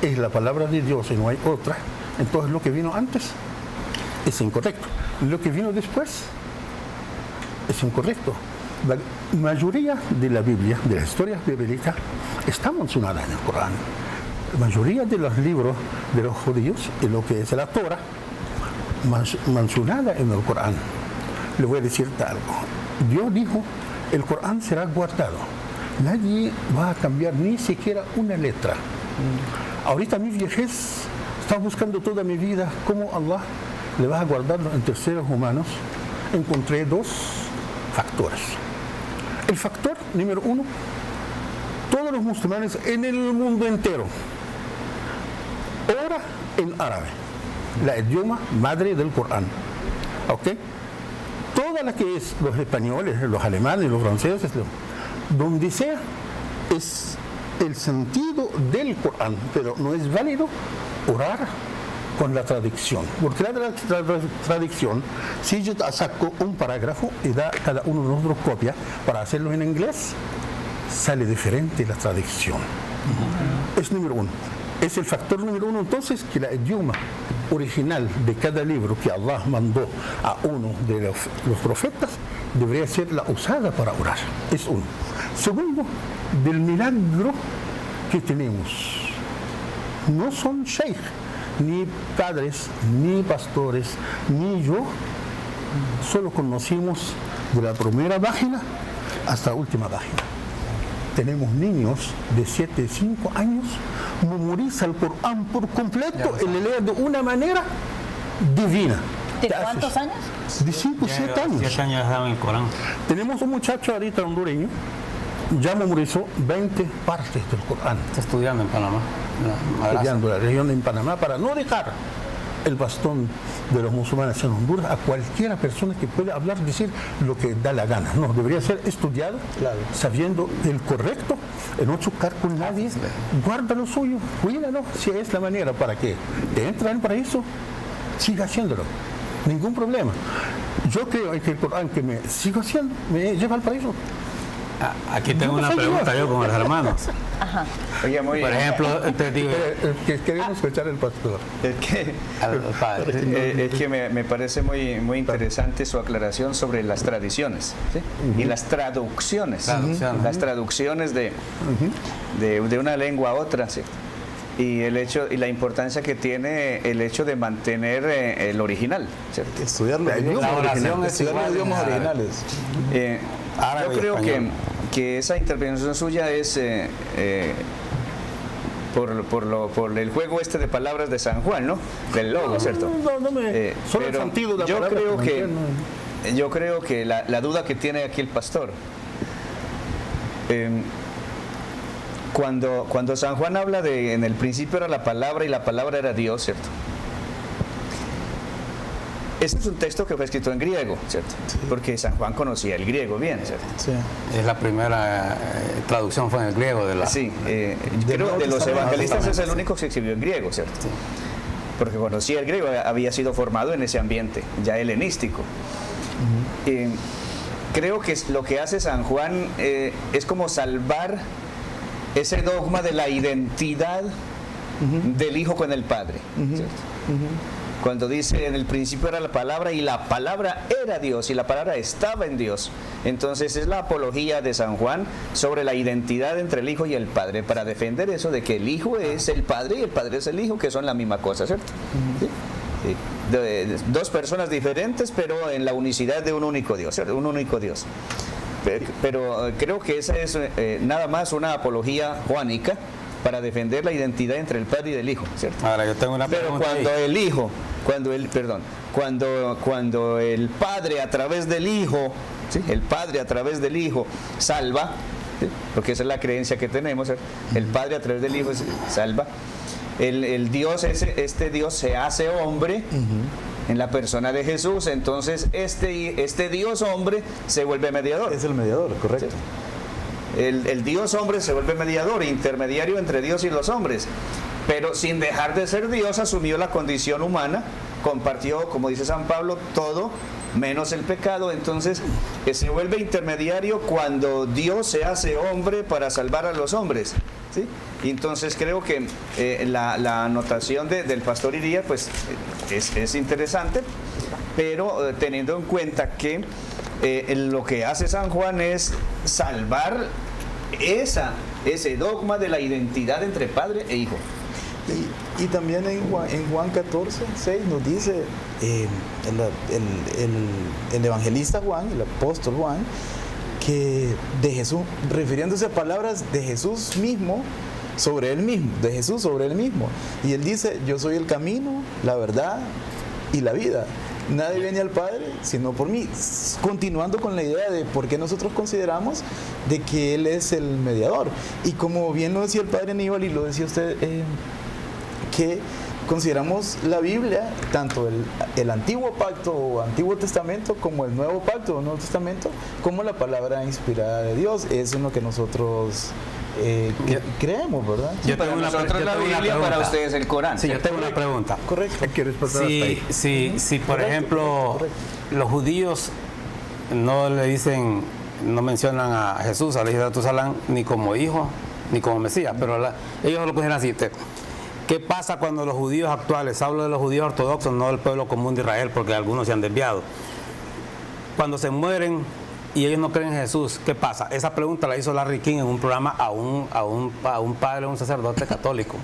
es la palabra de Dios y no hay otra, entonces lo que vino antes es incorrecto. Lo que vino después es incorrecto. La mayoría de la Biblia, de la historia bíblica, está mencionada en el Corán. La mayoría de los libros de los judíos, y lo que es la Torah, mencionada en el Corán. Le voy a decirte algo. Dios dijo, el Corán será guardado. Nadie va a cambiar ni siquiera una letra. Ahorita mi viejez, estaba buscando toda mi vida cómo Allah le va a guardarlo entre seres humanos. Encontré dos factores. El factor número 1, todos los musulmanes en el mundo entero oran en árabe, la idioma madre del Corán. ¿Ok? Toda la que es los españoles, los alemanes, los franceses, donde sea, es el sentido del Corán, pero no es válido orar con la traducción, porque la traducción, si yo saco un parágrafo y da cada uno de nosotros copia para hacerlo en inglés, sale diferente la traducción. Es número 1. Es el factor número 1, entonces, que el idioma original de cada libro que Allah mandó a uno de los profetas debería ser la usada para orar. Es uno. Segundo, del milagro que tenemos. No son sheikh, ni padres, ni pastores, ni yo. Solo conocimos de la primera página hasta la última página. tenemos niños de 7, 5 años, memoriza el Corán por completo y le lee de una manera divina. ¿De cuántos años? De 5, 7 años. 7 años dejaron el Corán. Tenemos un muchacho ahorita hondureño, ya memorizó 20 partes del Corán. Está estudiando en Panamá. Estudiando la región en Panamá para no dejar el bastón de los musulmanes en Honduras a cualquiera persona que pueda hablar, decir lo que da la gana. No, debería ser estudiado, Claro. sabiendo el correcto, no chocar con nadie, guarda lo suyo, cuídalo, si es la manera para que te entre en el paraíso, siga haciéndolo, ningún problema. Yo creo que el Corán que me sigo haciendo me lleva al paraíso. Aquí tengo una pregunta yo con los hermanos. Oye, muy Por ejemplo, te digo, Que queremos escuchar el pastor. al padre. Es que me parece muy interesante su aclaración sobre las tradiciones, ¿sí? Y las traducciones. Las traducciones de una lengua a otra, ¿sí? Y el hecho y la importancia que tiene el hecho de mantener el original, ¿cierto? Estudiar los La idiomas oración originales. es Estudiar los igual en idiomas árabe. originales. Yo Árabe y creo español. que esa intervención suya es por el juego este de palabras de San Juan, ¿no? Del logo, ¿cierto? No me... Solo el Pero sentido de la yo palabra creo me que entiendo. yo creo que la duda que tiene aquí el pastor, cuando San Juan habla de en el principio era la palabra y la palabra era Dios, ¿cierto? Ese es un texto que fue escrito en griego, ¿cierto? Porque San Juan conocía el griego bien, ¿cierto? Sí. Es la primera traducción fue en el griego de la. Sí, creo Nuevo de los Testamento. evangelistas es el único que se escribió en griego, ¿cierto? Porque conocía el griego, había sido formado en ese ambiente ya helenístico. Creo que lo que hace San Juan es como salvar ese dogma de la identidad del Hijo con el Padre, ¿cierto? Cuando dice en el principio era la palabra y la palabra era Dios y la palabra estaba en Dios. Entonces es la apología de San Juan sobre la identidad entre el Hijo y el Padre para defender eso de que el Hijo es el Padre y el Padre es el Hijo, que son la misma cosa, ¿cierto? ¿Sí? Sí. Dos personas diferentes, pero en la unicidad de un único Dios, ¿cierto? Un único Dios. Pero creo que esa es nada más una apología juánica para defender la identidad entre el Padre y el Hijo, ¿cierto? Ahora yo tengo una Pero pregunta. cuando ahí. el Hijo, cuando el Padre a través del Hijo, ¿sí? El Padre a través del Hijo salva, ¿sí? Porque esa es la creencia que tenemos, ¿cierto? El Padre a través del Hijo salva. El Dios, este Dios se hace hombre en la persona de Jesús, entonces este Dios hombre se vuelve mediador. Es el mediador, correcto. Sí. El Dios hombre se vuelve mediador, intermediario entre Dios y los hombres, pero sin dejar de ser Dios asumió la condición humana, compartió, como dice San Pablo, todo menos el pecado. Entonces se vuelve intermediario cuando Dios se hace hombre para salvar a los hombres, ¿sí? Y entonces creo que la anotación del pastor Iría pues es interesante, pero teniendo en cuenta que lo que hace San Juan es salvar ese dogma de la identidad entre Padre e Hijo. Y también en Juan 14, 6 nos dice el evangelista Juan, el apóstol Juan, que de Jesús, refiriéndose a palabras de Jesús mismo, sobre él mismo, de Jesús sobre él mismo. Y él dice, yo soy el camino, la verdad y la vida. Nadie viene al Padre sino por mí. Continuando con la idea de por qué nosotros consideramos de que Él es el mediador. Y como bien lo decía el Padre Aníbal y lo decía usted, que consideramos la Biblia, tanto el Antiguo Pacto o Antiguo Testamento como el Nuevo Pacto o Nuevo Testamento, como la palabra inspirada de Dios. Eso es lo que nosotros creemos, ¿verdad? Yo Para tengo una nosotros yo la tengo una Biblia, para pregunta. ustedes el Corán. Sí, yo tengo una pregunta. Correcto. ¿Quieres pasar hasta ahí? Si por Correcto, ejemplo, correcto. los judíos no le dicen, no mencionan a Jesús, a Jesusalán, ni como hijo, ni como Mesías, pero ellos lo consideran así. ¿Qué pasa cuando los judíos actuales, hablo de los judíos ortodoxos, no del pueblo común de Israel, porque algunos se han desviado, cuando se mueren y ellos no creen en Jesús, ¿qué pasa? Esa pregunta la hizo Larry King en un programa a un padre, un sacerdote católico.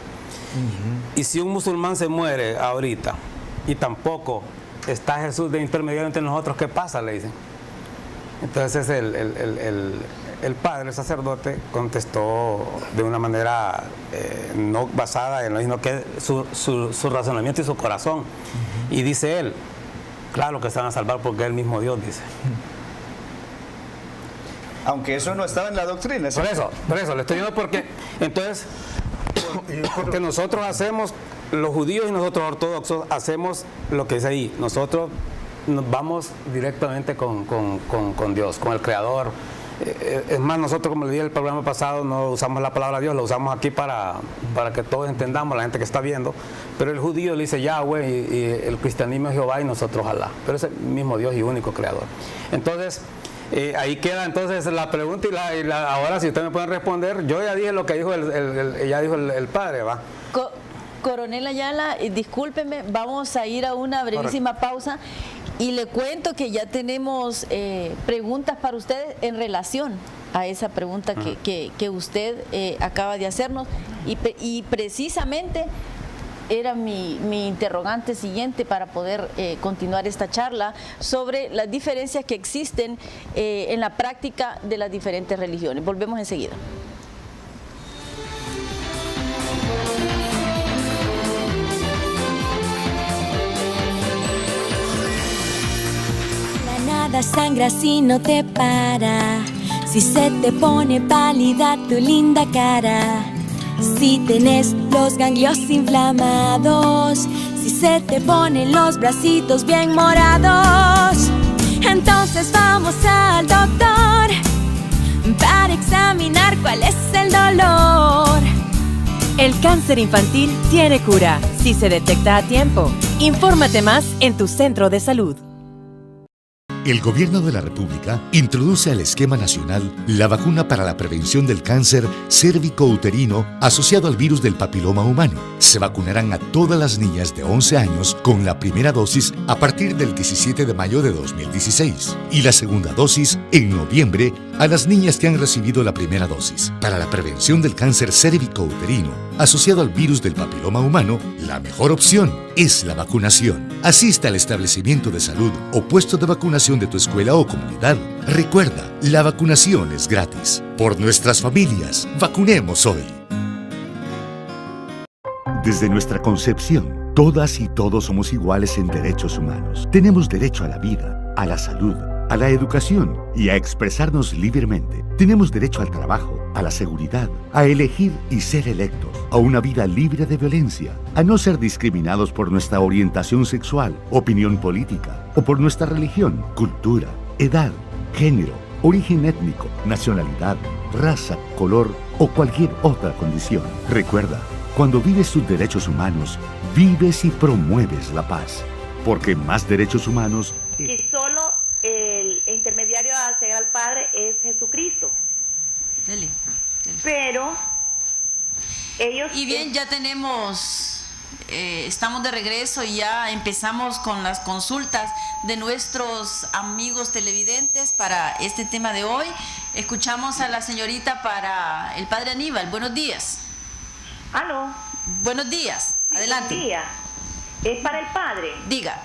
Y si un musulmán se muere ahorita y tampoco está Jesús de intermediario entre nosotros, ¿qué pasa? Le dicen. Entonces el padre, el sacerdote, contestó de una manera no basada en lo sino que su razonamiento y su corazón. Y dice él, claro que se van a salvar porque es el mismo Dios, dice. Aunque eso no estaba en la doctrina. ¿Sí? Por eso, le estoy diciendo porque, entonces, porque nosotros hacemos, los judíos y nosotros ortodoxos, hacemos lo que dice ahí. Nosotros nos vamos directamente con Dios, con el Creador. Es más, nosotros, como le dije en el programa pasado, no usamos la palabra Dios, la usamos aquí para que todos entendamos, la gente que está viendo. Pero el judío le dice Yahweh y el cristianismo es Jehová y nosotros Alá. Pero es el mismo Dios y único Creador. Entonces, ahí queda entonces la pregunta y ahora si ustedes me pueden responder, yo ya dije lo que dijo el padre, ¿va? Coronel Ayala, discúlpeme, vamos a ir a una brevísima pausa y le cuento que ya tenemos preguntas para ustedes en relación a esa pregunta que usted acaba de hacernos y precisamente era mi interrogante siguiente para poder continuar esta charla sobre las diferencias que existen en la práctica de las diferentes religiones. Volvemos enseguida. La nada sangra si no te para, si se te pone pálida tu linda cara. Si tenés los ganglios inflamados, si se te ponen los bracitos bien morados, entonces vamos al doctor para examinar cuál es el dolor. El cáncer infantil tiene cura si se detecta a tiempo. Infórmate más en tu centro de salud. El Gobierno de la República introduce al esquema nacional la vacuna para la prevención del cáncer cérvico-uterino asociado al virus del papiloma humano. Se vacunarán a todas las niñas de 11 años con la primera dosis a partir del 17 de mayo de 2016 y la segunda dosis en noviembre a las niñas que han recibido la primera dosis. Para la prevención del cáncer cérvico-uterino asociado al virus del papiloma humano, la mejor opción es la vacunación. Asista al establecimiento de salud o puesto de vacunación de tu escuela o comunidad. Recuerda, la vacunación es gratis. Por nuestras familias, vacunemos hoy. Desde nuestra concepción, todas y todos somos iguales en derechos humanos. Tenemos derecho a la vida, a la salud, a la educación y a expresarnos libremente. Tenemos derecho al trabajo, a la seguridad, a elegir y ser electos, a una vida libre de violencia, a no ser discriminados por nuestra orientación sexual, opinión política o por nuestra religión, cultura, edad, género, origen étnico, nacionalidad, raza, color o cualquier otra condición. Recuerda, cuando vives tus derechos humanos, vives y promueves la paz, porque más derechos humanos que solo el intermediario a llegar al Padre es Jesucristo. Dele. Pero ellos... Y bien, ya tenemos, estamos de regreso y ya empezamos con las consultas de nuestros amigos televidentes para este tema de hoy. Escuchamos a la señorita para el padre Aníbal. Buenos días. ¿Aló? Buenos días. Adelante. Buenos días. Es para el Padre. Diga.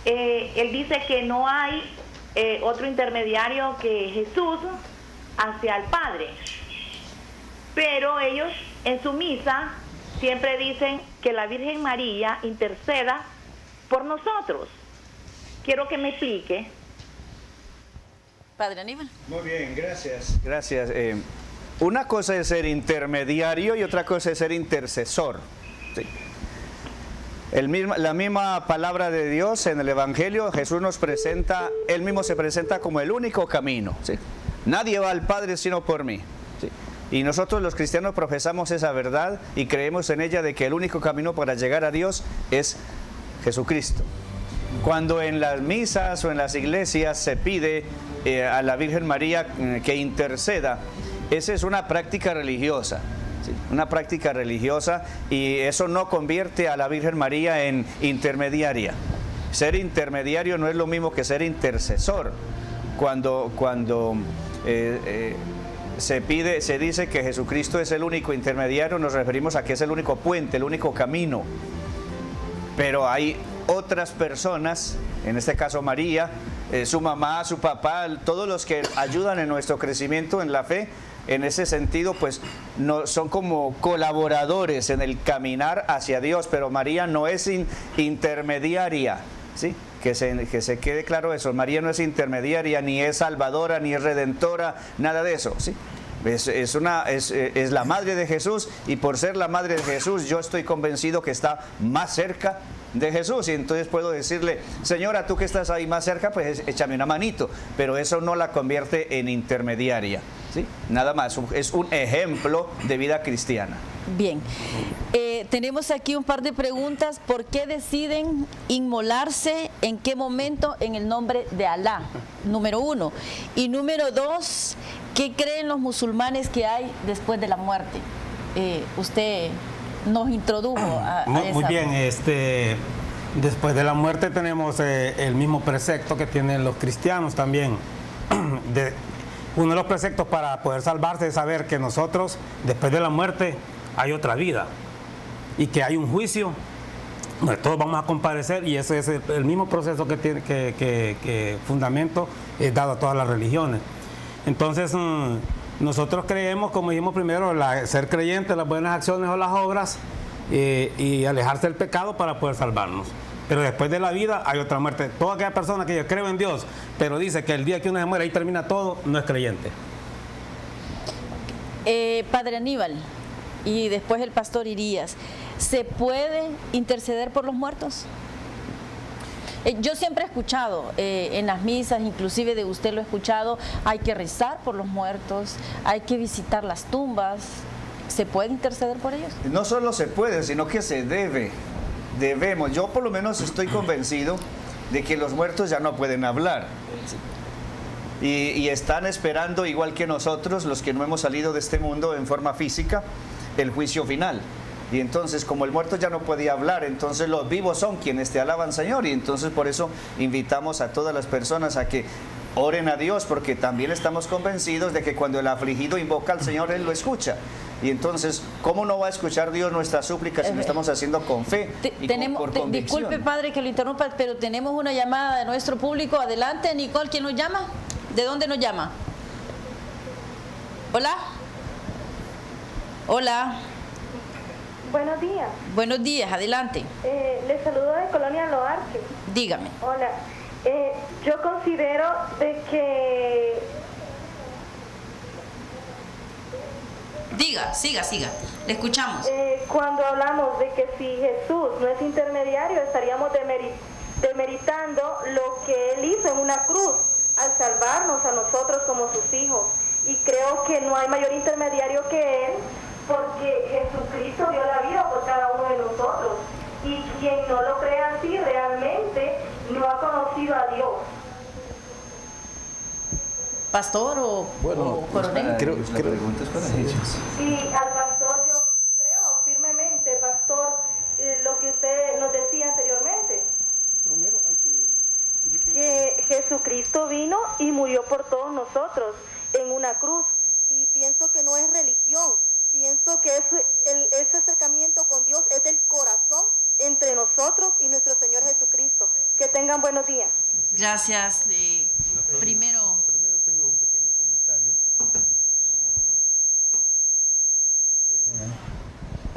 Él dice que no hay otro intermediario que Jesús hacia el Padre. Pero ellos en su misa siempre dicen que la Virgen María interceda por nosotros. Quiero que me explique. Padre Aníbal. Muy bien, gracias. Gracias. Una cosa es ser intermediario y otra cosa es ser intercesor. Sí. La misma palabra de Dios en el Evangelio, Jesús nos presenta, Él mismo se presenta como el único camino. ¿Sí? Nadie va al Padre sino por mí. ¿Sí? Y nosotros los cristianos profesamos esa verdad y creemos en ella de que el único camino para llegar a Dios es Jesucristo. Cuando en las misas o en las iglesias se pide a la Virgen María que interceda, esa es una práctica religiosa. ¿Sí? Una práctica religiosa y eso no convierte a la Virgen María en intermediaria. Ser intermediario no es lo mismo que ser intercesor. Cuando se dice que Jesucristo es el único intermediario, nos referimos a que es el único puente, el único camino. Pero hay otras personas, en este caso María, su mamá, su papá, todos los que ayudan en nuestro crecimiento en la fe, en ese sentido, pues no, son como colaboradores en el caminar hacia Dios, pero María no es intermediaria, ¿sí? Que se quede claro eso. María no es intermediaria, ni es salvadora, ni es redentora, nada de eso, ¿sí? Es la madre de Jesús, y por ser la madre de Jesús yo estoy convencido que está más cerca de Jesús, y entonces puedo decirle: señora, tú que estás ahí más cerca, pues échame una manito, pero eso no la convierte en intermediaria, ¿sí? Nada más, es un ejemplo de vida cristiana. Bien, tenemos aquí un par de preguntas. ¿Por qué deciden inmolarse? ¿En qué momento? En el nombre de Alá, número 1. Y número 2, ¿qué creen los musulmanes que hay después de la muerte? Usted nos introdujo a esa. Muy bien, después de la muerte tenemos el mismo precepto que tienen los cristianos también. Uno de los preceptos para poder salvarse es saber que nosotros, después de la muerte, hay otra vida y que hay un juicio donde todos vamos a comparecer, y ese es el mismo proceso que tiene que fundamento es dado a todas las religiones. Entonces nosotros creemos, como dijimos primero, ser creyentes, las buenas acciones o las obras, y alejarse del pecado para poder salvarnos. Pero después de la vida hay otra muerte. Toda aquella persona que cree en Dios, pero dice que el día que uno se muere ahí termina todo, no es creyente. Padre Aníbal, y después el pastor Irías, ¿se puede interceder por los muertos? Yo siempre he escuchado en las misas, inclusive de usted lo he escuchado, hay que rezar por los muertos, hay que visitar las tumbas. ¿Se puede interceder por ellos? No solo se puede, sino que se debe. Debemos. Yo por lo menos estoy convencido de que los muertos ya no pueden hablar. Y están esperando, igual que nosotros, los que no hemos salido de este mundo en forma física, el juicio final. Y entonces, como el muerto ya no podía hablar, entonces los vivos son quienes te alaban, Señor. Y entonces por eso invitamos a todas las personas a que oren a Dios, porque también estamos convencidos de que cuando el afligido invoca al Señor, Él lo escucha. Y entonces, ¿cómo no va a escuchar Dios nuestras súplicas si lo estamos haciendo con fe y por convicción? Disculpe, padre, que lo interrumpa, pero tenemos una llamada de nuestro público. Adelante, Nicole, ¿quién nos llama? ¿De dónde nos llama? Hola. Hola. Buenos días. Buenos días, adelante. Les saludo de Colonia Loarque. Dígame. Hola. Yo considero de que... Siga. Le escuchamos. Cuando hablamos de que si Jesús no es intermediario, estaríamos demeritando lo que Él hizo en una cruz al salvarnos a nosotros como sus hijos. Y creo que no hay mayor intermediario que Él, porque Jesucristo dio la vida por cada uno de nosotros. Y quien no lo crea así realmente no ha conocido a Dios. ¿Pastor o coronel? Creo preguntas para ellos. Y al pastor yo creo firmemente, pastor, lo que usted nos decía anteriormente. Primero hay que Jesucristo vino y murió por todos nosotros en una cruz. Y pienso que no es religión. Pienso que ese acercamiento con Dios es del corazón entre nosotros y nuestro Señor Jesucristo. Que tengan buenos días. Gracias. Primero tengo un pequeño comentario.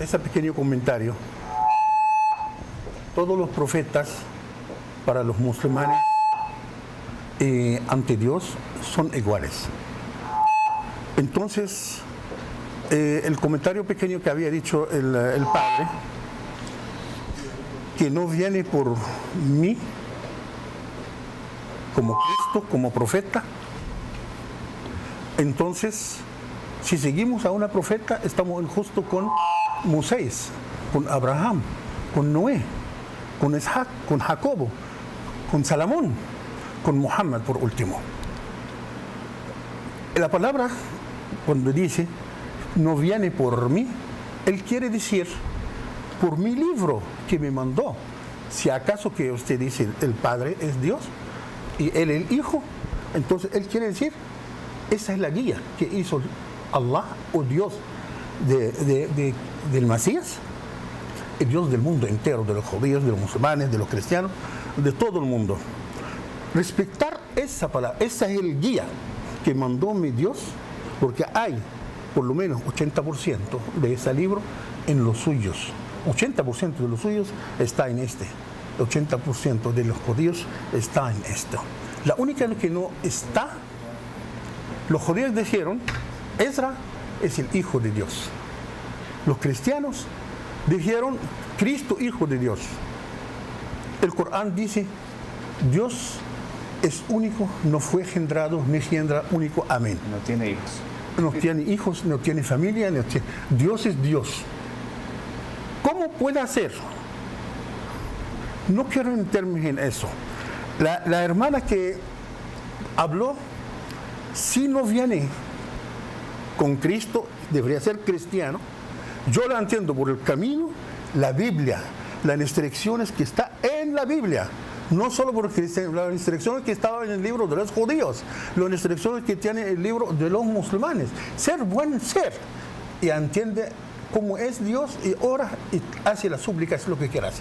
Ese pequeño comentario. Todos los profetas para los musulmanes ante Dios son iguales. Entonces, el comentario pequeño que había dicho el padre, que no viene por mí como Cristo, como profeta. Entonces, si seguimos a una profeta, estamos justo con Moisés, con Abraham, con Noé, con Isaac, con Jacobo, con Salomón, con Muhammad por último. La palabra, cuando dice, no viene por mí, él quiere decir, por mi libro que me mandó. Si acaso que usted dice, el Padre es Dios y él el Hijo, entonces él quiere decir, esa es la guía que hizo Allah o Dios del Mesías. el Dios del mundo entero, de los judíos, de los musulmanes, de los cristianos, de todo el mundo. Respetar esa palabra, esa es el guía que mandó mi Dios, porque hay por lo menos 80% de ese libro en los suyos. 80% de los suyos está en este. 80% de los judíos está en esto. La única que no está, los judíos dijeron, Ezra es el Hijo de Dios. Los cristianos dijeron, Cristo, Hijo de Dios. El Corán dice, Dios es único, no fue engendrado, ni engendra único. Amén. No tiene hijos. No tiene hijos, no tiene familia, no tiene... Dios es Dios. ¿Cómo puede hacer? No quiero meterme en eso. La hermana que habló, si no viene con Cristo, debería ser cristiano. Yo la entiendo por el camino, la Biblia, las instrucciones que está en la Biblia. No solo porque las instrucciones que estaban en el libro de los judíos, las instrucciones que tiene el libro de los musulmanes. Ser buen ser. Y entiende cómo es Dios y ora y hace las súplicas, lo que quieras.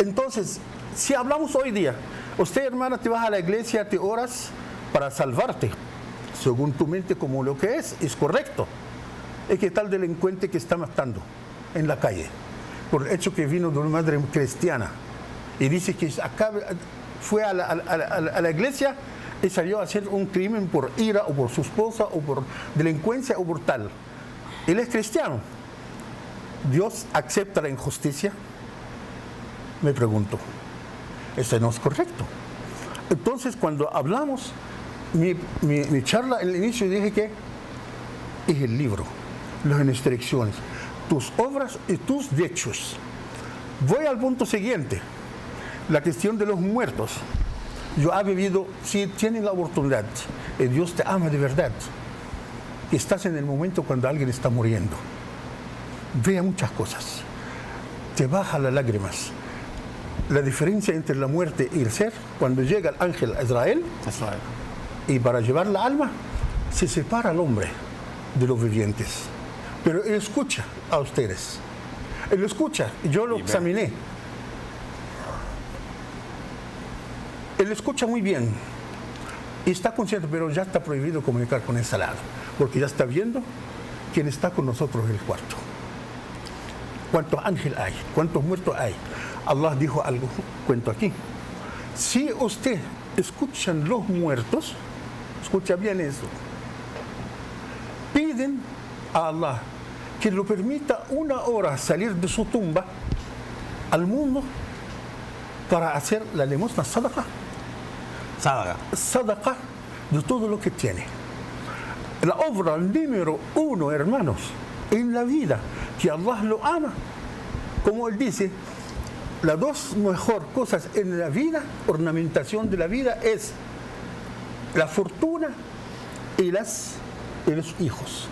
Entonces, si hablamos hoy día, usted, hermana, te vas a la iglesia, te oras para salvarte, según tu mente, como lo que es correcto. Es que tal delincuente que está matando en la calle, por el hecho que vino de una madre cristiana, y dice que acá fue a la iglesia y salió a hacer un crimen por ira, o por su esposa, o por delincuencia, o por tal. Él es cristiano. ¿Dios acepta la injusticia? Me pregunto. Eso no es correcto. Entonces, cuando hablamos, mi charla en el inicio dije que es el libro, las instrucciones, tus obras y tus hechos. Voy al punto siguiente, la cuestión de los muertos. Yo he vivido, si tienes la oportunidad, y Dios te ama de verdad, que estás en el momento cuando alguien está muriendo, vea muchas cosas, te baja las lágrimas. La diferencia entre la muerte y el ser, cuando llega el ángel a Israel, y para llevar la alma, se separa al hombre de los vivientes. Pero él escucha a ustedes. Él escucha, yo lo examiné. Él escucha muy bien y está consciente, pero ya está prohibido comunicar con ese lado, porque ya está viendo quién está con nosotros en el cuarto. ¿Cuántos ángeles hay? ¿Cuántos muertos hay? Allah dijo algo, cuento aquí. Si usted escuchan los muertos, escucha bien eso, piden a Allah que lo permita una hora salir de su tumba al mundo para hacer la limosna sadaqa. Sadaqa de todo lo que tiene. La obra número 1, hermanos, en la vida, que Allah lo ama, como él dice, las dos mejores cosas en la vida, ornamentación de la vida, es la fortuna y los hijos.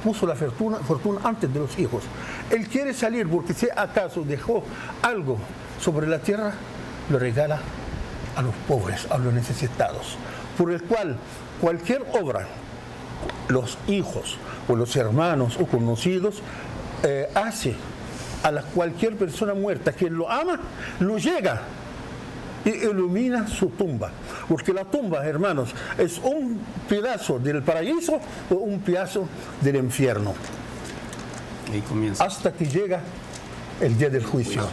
Puso la fortuna antes de los hijos. Él quiere salir porque si acaso dejó algo sobre la tierra, lo regala a los pobres, a los necesitados. Por el cual cualquier obra, los hijos o los hermanos o conocidos, hace a cualquier persona muerta que lo ama, lo llega y ilumina su tumba. Porque la tumba, hermanos, es un pedazo del paraíso o un pedazo del infierno. Ahí comienza. Hasta que llega el día del juicio.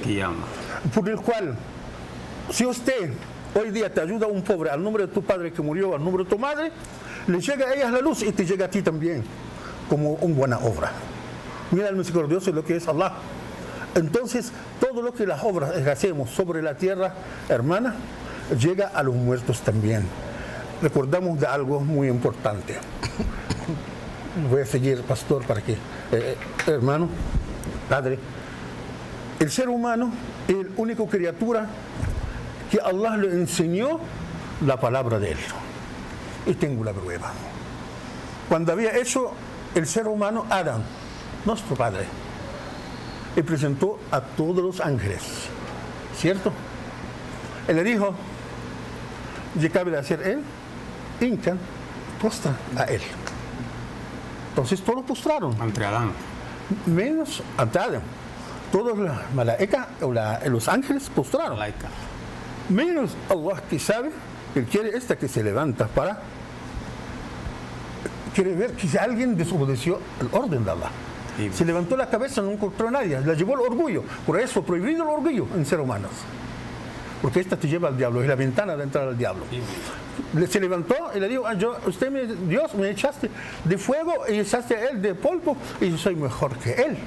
Por el cual, si usted hoy día te ayuda a un pobre al nombre de tu padre que murió, al nombre de tu madre, le llega a ellas la luz y te llega a ti también como una buena obra. Mira el misericordioso lo que es Allah. Entonces, todo lo que las obras que hacemos sobre la tierra, hermana, llega a los muertos también. Recordamos de algo muy importante. Voy a seguir, pastor, para que, hermano, padre, el ser humano es la única criatura que Allah le enseñó la palabra de él. Y tengo la prueba. Cuando había hecho el ser humano, Adán, nuestro padre, y presentó a todos los ángeles, ¿cierto? Él le dijo, ¿qué cabe de hacer él? Hincan, postran a él. Entonces todos postraron. Ante Adán. Menos ante Adán. todos los malaika, los ángeles postraron. Malaika. Menos Allah, que sabe, Él quiere esta que se levanta para... Quiere ver que si alguien desobedeció el orden de Allah. Se levantó la cabeza, no encontró a nadie, la llevó el orgullo. Por eso, prohibido el orgullo en seres humanos. Porque esta te lleva al diablo, es la ventana de entrar al diablo. Se levantó y le dijo, Dios, me echaste de fuego y echaste a él de polvo y yo soy mejor que él.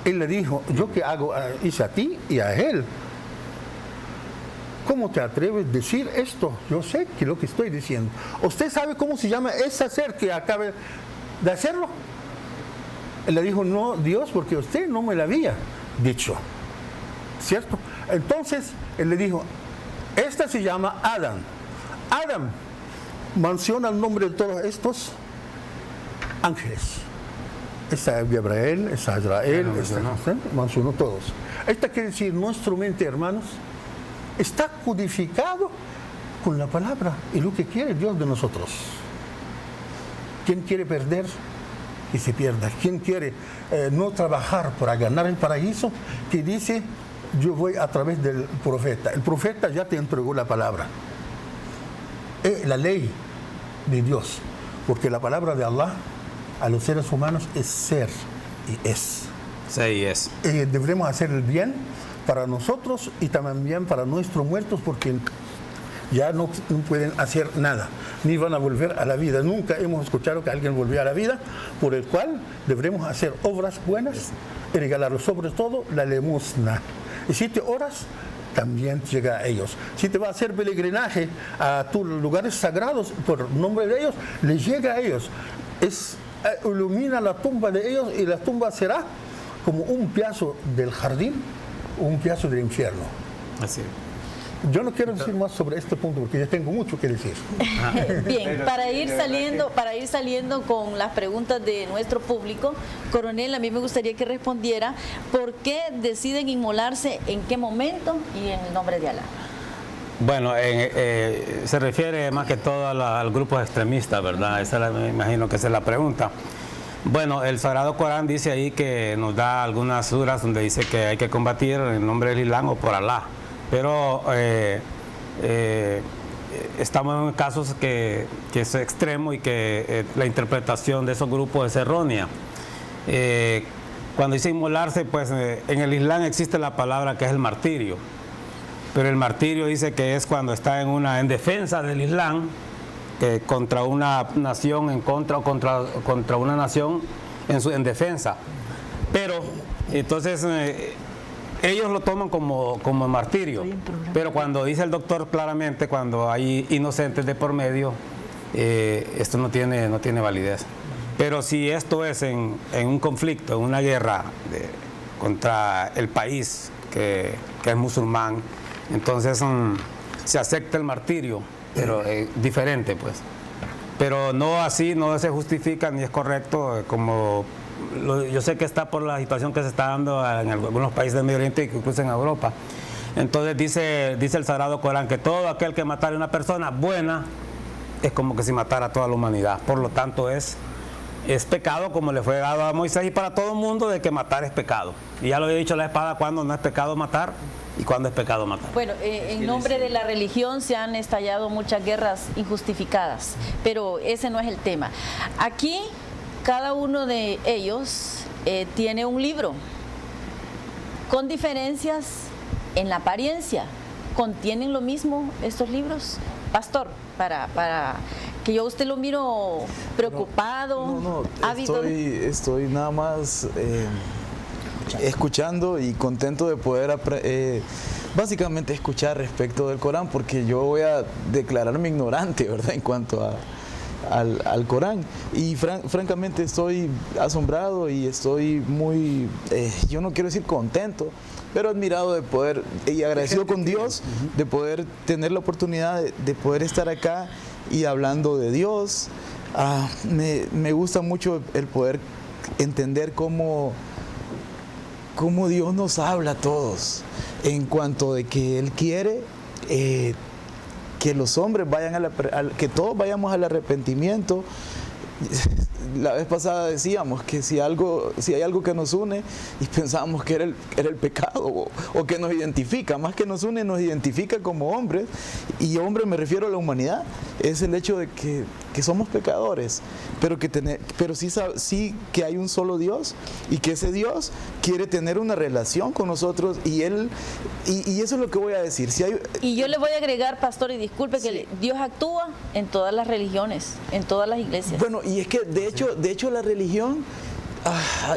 Él le dijo, ¿yo qué hago? Hice a ti y a él. ¿Cómo te atreves a decir esto? Yo sé que lo que estoy diciendo. ¿Usted sabe cómo se llama ese ser que acaba de hacerlo? Él le dijo, no, Dios, porque usted no me lo había dicho. ¿Cierto? Entonces, él le dijo, esta se llama Adán. Adán menciona el nombre de todos estos ángeles. Esta es Gabriel, esta es Israel, mencionó todos. Esta quiere decir, nuestra mente, hermanos, está codificado con la palabra y lo que quiere Dios de nosotros. ¿Quién quiere perder? Que se pierda. ¿Quién quiere no trabajar para ganar el paraíso? Que dice, yo voy a través del profeta. El profeta ya te entregó la palabra. La ley de Dios. Porque la palabra de Allah a los seres humanos es ser y es. Sí, y es. Deberemos hacer el bien para nosotros y también para nuestros muertos, porque ya no pueden hacer nada, ni van a volver a la vida. Nunca hemos escuchado que alguien volvió a la vida, por el cual deberemos hacer obras buenas y regalar sobre todo la limosna. Y si te oras, también llega a ellos. Si te va a hacer peregrinaje a tus lugares sagrados por nombre de ellos, les llega a ellos. Ilumina la tumba de ellos y la tumba será como un pedazo del jardín o un pedazo del infierno. Así. Yo no quiero decir más sobre este punto porque ya tengo mucho que decir. Bien, para ir saliendo con las preguntas de nuestro público, coronel, a mí me gustaría que respondiera por qué deciden inmolarse, en qué momento y en el nombre de Alá. Bueno, se refiere más que todo al grupo extremista, ¿verdad? Me imagino que esa es la pregunta. Bueno, el Sagrado Corán dice ahí que nos da algunas suras donde dice que hay que combatir en el nombre del Islam o por Alá. Pero estamos en casos que es extremo y que la interpretación de esos grupos es errónea. Cuando dice inmolarse, pues en el Islam existe la palabra que es el martirio. Pero el martirio dice que es cuando está en defensa del Islam, contra una nación en contra o contra una nación en defensa. Pero entonces ellos lo toman como martirio. Pero cuando dice el doctor claramente, cuando hay inocentes de por medio, esto no tiene validez. Pero si esto es en un conflicto, en una guerra contra el país que es musulmán, entonces se acepta el martirio, pero diferente, pues. Pero no así, no se justifica ni es correcto, como yo sé que está por la situación que se está dando en algunos países del Medio Oriente, incluso en Europa. Entonces dice el Sagrado Corán que todo aquel que matara a una persona buena es como que si matara a toda la humanidad. Por lo tanto es pecado, como le fue dado a Moisés y para todo el mundo, de que matar es pecado. Y ya lo he dicho la espada, cuando no es pecado matar y cuando es pecado matar. Bueno, en nombre de la religión se han estallado muchas guerras injustificadas, pero ese no es el tema. Aquí cada uno de ellos tiene un libro con diferencias en la apariencia. ¿Contienen lo mismo estos libros? Pastor, para que yo a usted lo miro preocupado, ávido. Estoy nada más escuchando y contento de poder básicamente escuchar respecto del Corán, porque yo voy a declararme ignorante, ¿verdad?, en cuanto al Corán. Y francamente estoy asombrado y estoy muy, yo no quiero decir contento, pero admirado de poder y agradecido con Dios de poder tener la oportunidad de poder estar acá y hablando de Dios. Me gusta mucho el poder entender cómo Dios nos habla a todos en cuanto de que Él quiere que los hombres vayan que todos vayamos al arrepentimiento la vez pasada decíamos que si hay algo que nos une y pensábamos que era el pecado o que nos identifica, más que nos une, nos identifica como hombres, y hombre me refiero a la humanidad, es el hecho de que somos pecadores, pero sí que hay un solo Dios y que ese Dios quiere tener una relación con nosotros y eso es lo que voy a decir. Y yo le voy a agregar, pastor, y disculpe, que Dios actúa en todas las religiones, en todas las iglesias. Bueno, y es que de hecho la religión,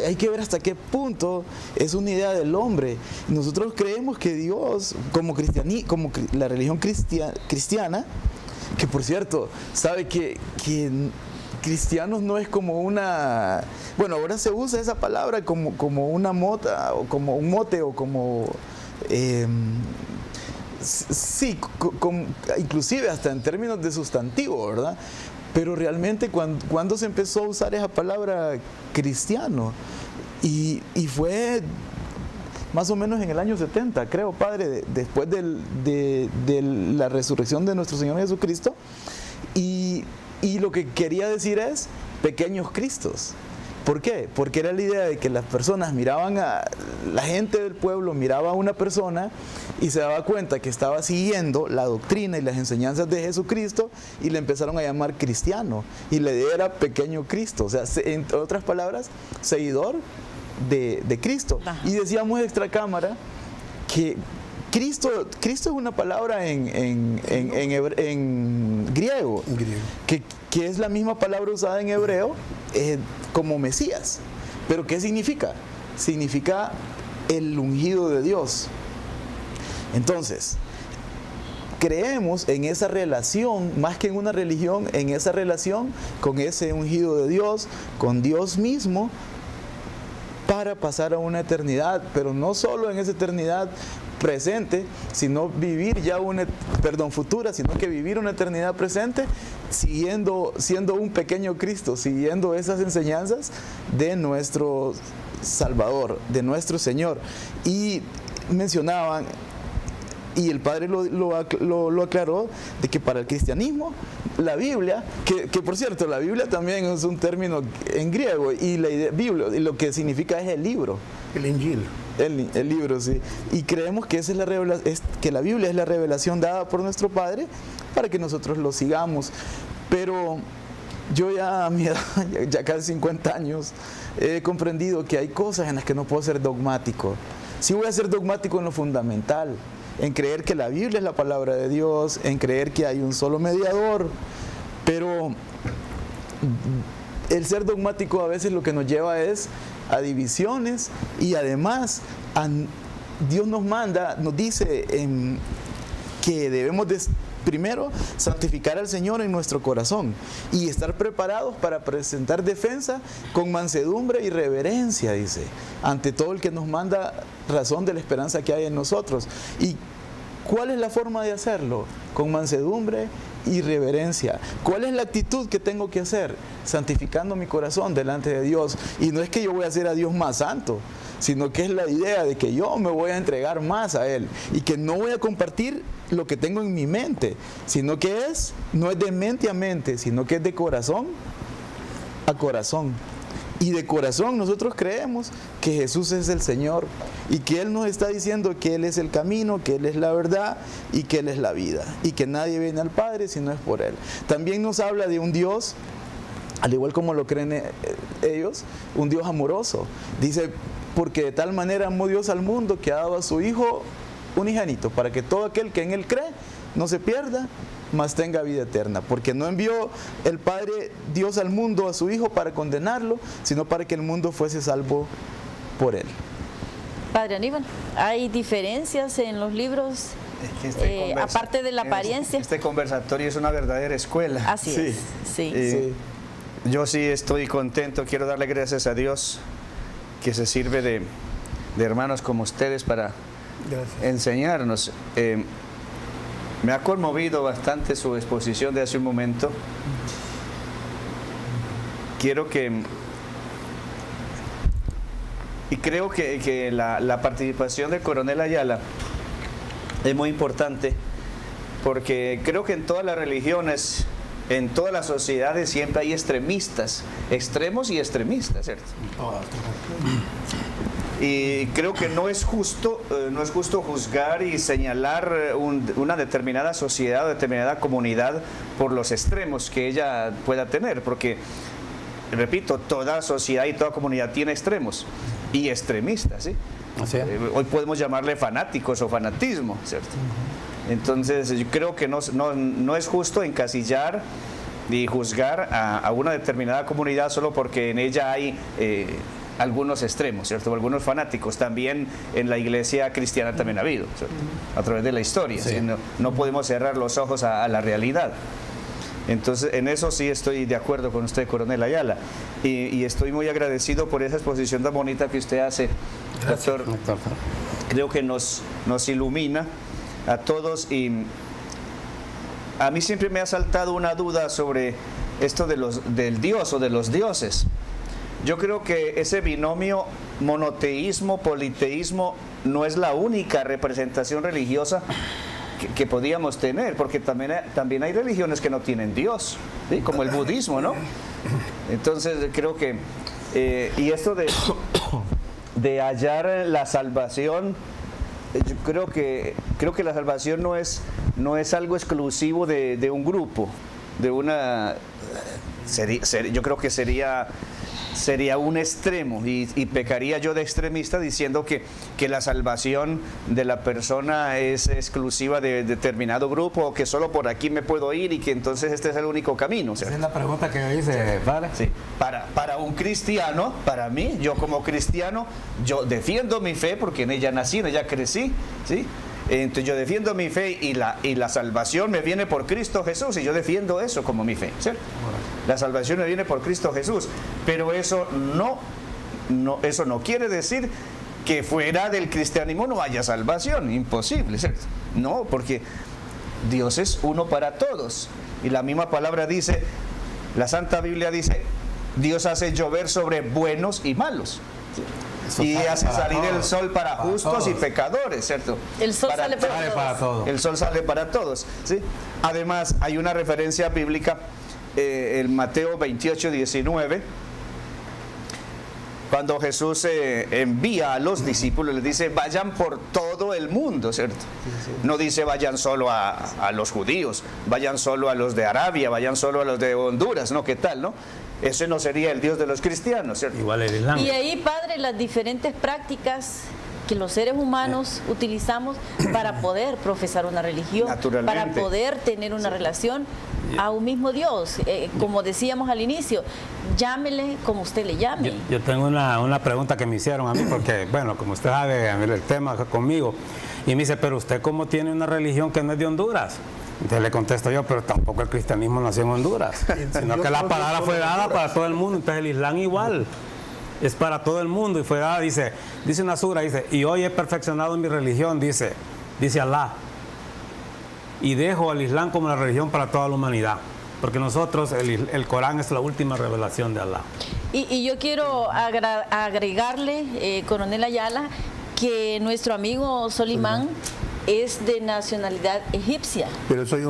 hay que ver hasta qué punto es una idea del hombre. Nosotros creemos que Dios, como la religión cristiana, que por cierto, sabe que cristianos no es como una... Bueno, ahora se usa esa palabra como una mota, o como un mote, o como... sí, inclusive hasta en términos de sustantivo, ¿verdad? Pero realmente cuando se empezó a usar esa palabra cristiano, y fue más o menos en el año 70, creo, padre, después de la resurrección de nuestro Señor Jesucristo, y lo que quería decir es pequeños cristos. ¿Por qué? Porque era la idea de que las personas la gente del pueblo miraba a una persona y se daba cuenta que estaba siguiendo la doctrina y las enseñanzas de Jesucristo, y le empezaron a llamar cristiano, y la idea era pequeño Cristo, o sea, en otras palabras, seguidor de Cristo. Ajá. Y decíamos extra cámara que Cristo es una palabra en griego, que es la misma palabra usada en hebreo como Mesías. ¿Pero qué significa? Significa el ungido de Dios. Entonces, creemos en esa relación, más que en una religión, en esa relación con ese ungido de Dios, con Dios mismo, para pasar a una eternidad, pero no solo en esa eternidad presente, sino vivir ya futura, sino que vivir una eternidad presente siendo un pequeño Cristo, siguiendo esas enseñanzas de nuestro Salvador, de nuestro Señor. Y mencionaban, y el padre lo aclaró, de que para el cristianismo la Biblia, que por cierto la Biblia también es un término en griego, y la idea, Biblia, y lo que significa es el libro. El Injil. El libro, sí. Y creemos que esa es que la Biblia es la revelación dada por nuestro Padre para que nosotros lo sigamos. Pero yo ya a mi edad, ya casi 50 años, he comprendido que hay cosas en las que no puedo ser dogmático. Sí voy a ser dogmático en lo fundamental, en creer que la Biblia es la palabra de Dios, en creer que hay un solo mediador, pero el ser dogmático a veces lo que nos lleva es a divisiones, y además Dios nos dice que debemos primero santificar al Señor en nuestro corazón y estar preparados para presentar defensa con mansedumbre y reverencia, dice, ante todo el que nos manda razón de la esperanza que hay en nosotros. ¿Y cuál es la forma de hacerlo? Con mansedumbre y reverencia. ¿Cuál es la actitud que tengo que hacer? Santificando mi corazón delante de Dios. Y no es que yo voy a hacer a Dios más santo, sino que es la idea de que yo me voy a entregar más a Él y que no voy a compartir lo que tengo en mi mente, sino que no es de mente a mente, sino que es de corazón a corazón. Y de corazón nosotros creemos que Jesús es el Señor y que Él nos está diciendo que Él es el camino, que Él es la verdad y que Él es la vida, y que nadie viene al Padre si no es por Él. También nos habla de un Dios, al igual como lo creen ellos, un Dios amoroso. Dice, porque de tal manera amó Dios al mundo que ha dado a su Hijo unigénito, para que todo aquel que en Él cree no se pierda, mas tenga vida eterna. Porque no envió el Padre Dios al mundo a su Hijo para condenarlo, sino para que el mundo fuese salvo por Él. Padre Aníbal, ¿hay diferencias en los libros? Es que aparte de la apariencia. Este conversatorio es una verdadera escuela. Así es. Sí. Sí. Yo sí estoy contento, quiero darle gracias a Dios que se sirve de hermanos como ustedes para enseñarnos. Me ha conmovido bastante su exposición de hace un momento. Creo que la participación del coronel Ayala es muy importante, porque creo que en todas las religiones en todas las sociedades siempre hay extremistas, extremos y extremistas, ¿cierto? Y creo que no es justo juzgar y señalar una determinada sociedad o determinada comunidad por los extremos que ella pueda tener, porque, repito, toda sociedad y toda comunidad tiene extremos y extremistas, ¿sí? Hoy podemos llamarle fanáticos o fanatismo, ¿cierto? Entonces yo creo que no es justo encasillar y juzgar a una determinada comunidad solo porque en ella hay algunos extremos, ¿cierto? Algunos fanáticos. También en la iglesia cristiana también ha habido, ¿cierto? A través de la historia. Sí. ¿Sí? No podemos cerrar los ojos a la realidad. Entonces, en eso sí estoy de acuerdo con usted, Coronel Ayala. Y estoy muy agradecido por esa exposición tan bonita que usted hace, doctor. Creo que nos ilumina a todos, y a mí siempre me ha saltado una duda sobre esto del Dios o de los dioses. Yo creo que ese binomio monoteísmo, politeísmo no es la única representación religiosa que podíamos tener, porque también hay religiones que no tienen Dios, ¿sí? Como el budismo, ¿no? Entonces creo que y esto de hallar la salvación, yo creo que la salvación no es algo exclusivo de un grupo, de una yo creo que sería un extremo, y pecaría yo de extremista diciendo que la salvación de la persona es exclusiva de determinado grupo, o que solo por aquí me puedo ir y que entonces este es el único camino, ¿cierto? Esa es la pregunta que dice, ¿vale? Sí. Para un cristiano, para mí, yo como cristiano, yo defiendo mi fe porque en ella nací, en ella crecí, ¿sí? Entonces yo defiendo mi fe y la salvación me viene por Cristo Jesús, y yo defiendo eso como mi fe, ¿cierto? La salvación me viene por Cristo Jesús, pero eso no quiere decir que fuera del cristianismo no haya salvación, imposible, ¿cierto? No, porque Dios es uno para todos, y la misma palabra dice, la Santa Biblia dice, Dios hace llover sobre buenos y malos, ¿sí? Y hace salir el sol para justos y pecadores, ¿cierto? El sol sale para todos. El sol sale para todos, ¿sí? Además, hay una referencia bíblica, el Mateo 28:19, cuando Jesús envía a los discípulos, les dice, vayan por todo el mundo, ¿cierto? No dice vayan solo a los judíos, vayan solo a los de Arabia, vayan solo a los de Honduras, ¿no? ¿Qué tal, no? Ese no sería el Dios de los cristianos, ¿cierto? Igual el Islam. Y ahí, padre, las diferentes prácticas que los seres humanos utilizamos para poder profesar una religión, para poder tener una relación a un mismo Dios. Como decíamos al inicio, llámele como usted le llame. Yo tengo una pregunta que me hicieron a mí, porque, bueno, como usted sabe, el tema conmigo, y me dice, pero usted ¿cómo tiene una religión que no es de Honduras? Entonces le contesto yo, pero tampoco el cristianismo nació en Honduras, sino que la palabra fue dada para todo el mundo. Entonces el Islam igual es para todo el mundo, y fue dada, dice una sura, dice, y hoy he perfeccionado mi religión, dice Alá, y dejo al Islam como la religión para toda la humanidad, porque nosotros, el Corán es la última revelación de Alá. Y yo quiero agregarle, Coronel Ayala, que nuestro amigo Solimán es de nacionalidad egipcia. Pero soy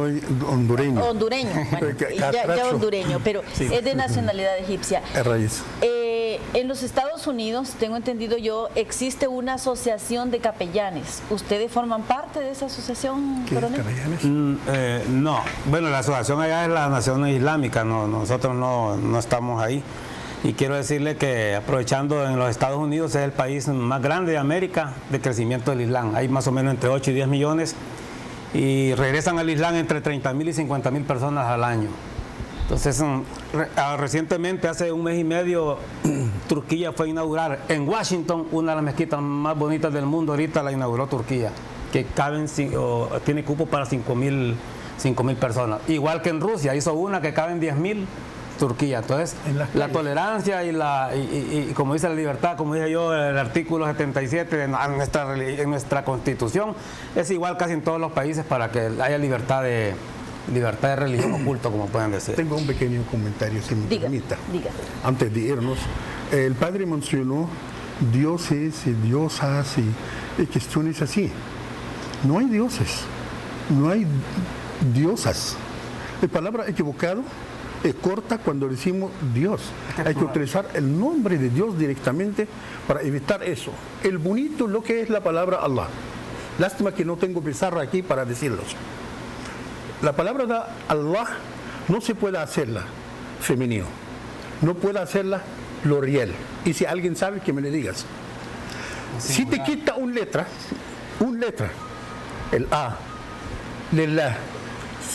hondureño. Hondureño, bueno, ya hondureño, pero sí, es de nacionalidad egipcia. Es raíz. En los Estados Unidos, tengo entendido yo, existe una asociación de capellanes. ¿Ustedes forman parte de esa asociación, coronel? No. Bueno, la asociación allá es la Nación Islámica, nosotros no estamos ahí. Y quiero decirle que, aprovechando, en los Estados Unidos es el país más grande de América de crecimiento del Islam. Hay más o menos entre 8 y 10 millones y regresan al Islam entre 30.000 y 50.000 personas al año. Entonces, recientemente, hace un mes y medio, Turquía fue a inaugurar en Washington una de las mezquitas más bonitas del mundo. Ahorita la inauguró Turquía, que tiene cupo para 5.000 personas. Igual que en Rusia, hizo una que caben 10.000. Turquía. Entonces, la tolerancia y como dice la libertad, como dije yo, el artículo 77 en nuestra Constitución, es igual casi en todos los países para que haya libertad de religión o culto, como pueden decir. Tengo un pequeño comentario, si me permita. Antes de irnos, el padre mencionó dioses y diosas y cuestiones así. No hay dioses, no hay diosas. La palabra equivocado es corta cuando decimos Dios. Hay que utilizar el nombre de Dios directamente para evitar eso. El bonito lo que es la palabra Allah. Lástima que no tengo pizarra aquí para decirlos. La palabra de Allah no se puede hacerla femenino. No puede hacerla pluriel. Y si alguien sabe, que me le digas. Si te quita una letra, el A, el La,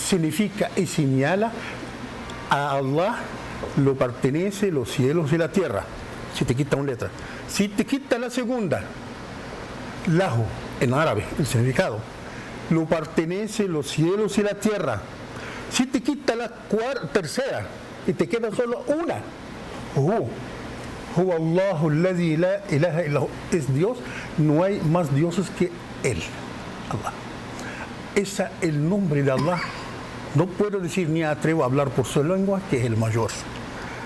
significa y señala a Allah lo pertenece los cielos y la tierra. Si te quita una letra. Si te quita la segunda, lahu, en árabe, el significado, lo pertenece los cielos y la tierra. Si te quita la tercera y te queda solo una, huwa Allahu alladhi la ilaha illa hu, es Dios, no hay más dioses que Él, Allah. Ese es el nombre de Allah. No puedo decir ni atrevo a hablar por su lengua, que es el mayor.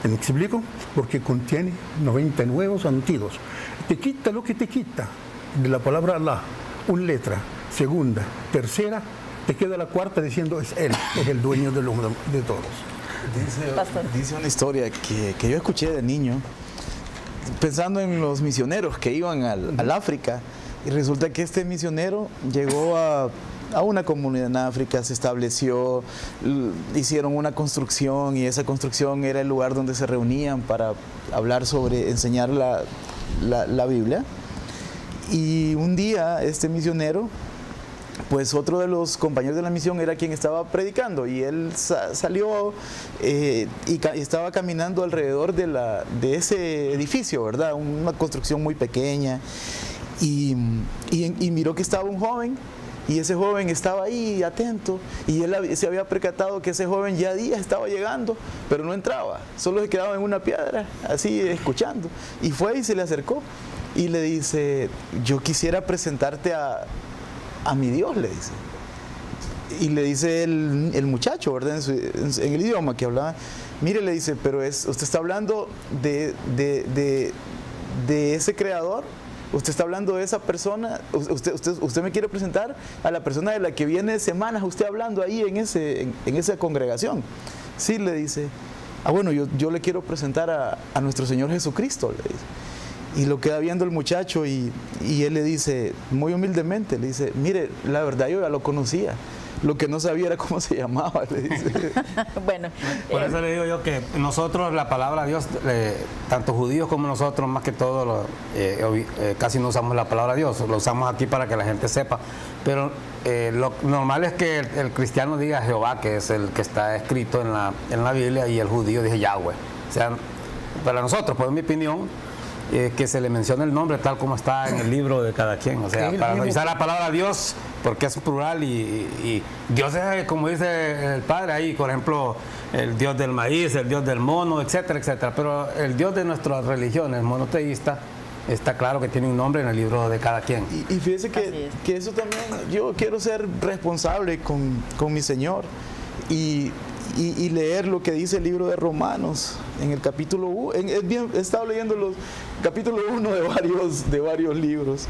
¿Me explico? Porque contiene 99 sentidos. Te quita lo que te quita de la palabra Allah, una letra, segunda, tercera, te queda la cuarta diciendo es Él, es el dueño de todos. Dice una historia que yo escuché de niño, pensando en los misioneros que iban al África, y resulta que este misionero llegó a una comunidad en África, se estableció, hicieron una construcción y esa construcción era el lugar donde se reunían para hablar sobre, enseñar la Biblia. Y un día este misionero, pues otro de los compañeros de la misión era quien estaba predicando y él salió y estaba caminando alrededor de ese edificio, ¿verdad? Una construcción muy pequeña y miró que estaba un joven. Y ese joven estaba ahí atento y él se había percatado que ese joven ya días estaba llegando, pero no entraba, solo se quedaba en una piedra, así escuchando. Y fue y se le acercó y le dice, yo quisiera presentarte a mi Dios, le dice. Y le dice el muchacho, ¿verdad? En el idioma que hablaba, mire, le dice, pero usted está hablando de ese creador. Usted está hablando de esa persona, usted me quiere presentar a la persona de la que viene semanas usted hablando ahí en esa congregación. Sí, le dice, bueno, yo le quiero presentar a nuestro Señor Jesucristo, le dice. Y lo queda viendo el muchacho y él le dice, muy humildemente, le dice, mire, la verdad yo ya lo conocía. Lo que no sabía era cómo se llamaba, le dice. Bueno, por eso le digo yo que nosotros, la palabra Dios, tanto judíos como nosotros, más que todo, casi no usamos la palabra Dios, lo usamos aquí para que la gente sepa. Pero lo normal es que el cristiano diga Jehová, que es el que está escrito en la Biblia, y el judío dice Yahweh. O sea, para nosotros, pues en mi opinión, que se le mencione el nombre tal como está en el libro de cada quien, o sea, para usar la palabra Dios, porque es plural y Dios es, como dice el Padre ahí, por ejemplo, el Dios del maíz, el Dios del mono, etcétera, etcétera, pero el Dios de nuestras religiones monoteísta está claro que tiene un nombre en el libro de cada quien. Y fíjese que eso también, yo quiero ser responsable con mi Señor y leer lo que dice el libro de Romanos en el capítulo 1. He estado leyendo los capítulo 1 de varios libros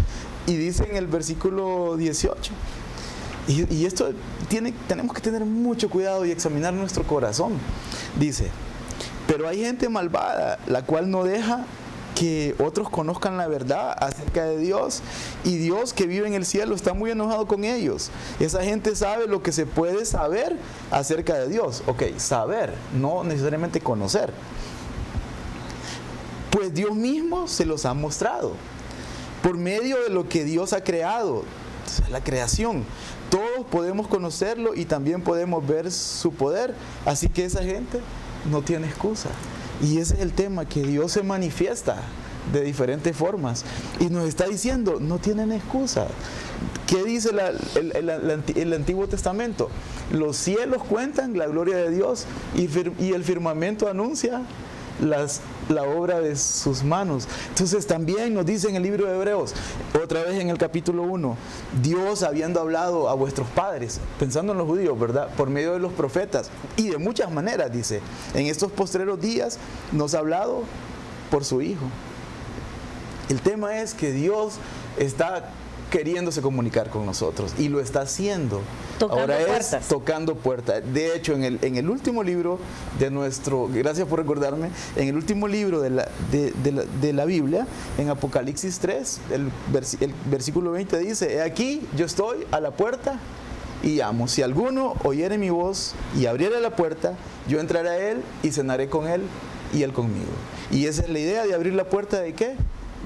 y dice en el versículo 18, y esto tenemos que tener mucho cuidado y examinar nuestro corazón. Dice, pero hay gente malvada, la cual no deja que otros conozcan la verdad acerca de Dios, y Dios que vive en el cielo está muy enojado con ellos. Esa gente sabe lo que se puede saber acerca de Dios. Ok, saber, no necesariamente conocer. Pues Dios mismo se los ha mostrado por medio de lo que Dios ha creado, la creación. Todos podemos conocerlo y también podemos ver su poder, así que esa gente no tiene excusa. Y ese es el tema, que Dios se manifiesta de diferentes formas y nos está diciendo, no tienen excusa. ¿Qué dice el Antiguo Testamento? Los cielos cuentan la gloria de Dios y el firmamento anuncia la obra de sus manos. Entonces también nos dice en el libro de Hebreos, otra vez en el capítulo 1, Dios habiendo hablado a vuestros padres, pensando en los judíos, ¿verdad? Por medio de los profetas y de muchas maneras, dice, en estos postreros días nos ha hablado por su Hijo. El tema es que Dios está queriéndose comunicar con nosotros, y lo está haciendo. Tocando Ahora puertas. es tocando puertas. De hecho, en el último libro de nuestro, gracias por recordarme, en el último libro de la Biblia, en Apocalipsis 3, el versículo 20 dice: he aquí, yo estoy a la puerta y llamo. Si alguno oyere mi voz y abriere la puerta, yo entraré a él y cenaré con él y él conmigo. Y esa es la idea de abrir la puerta de ¿qué?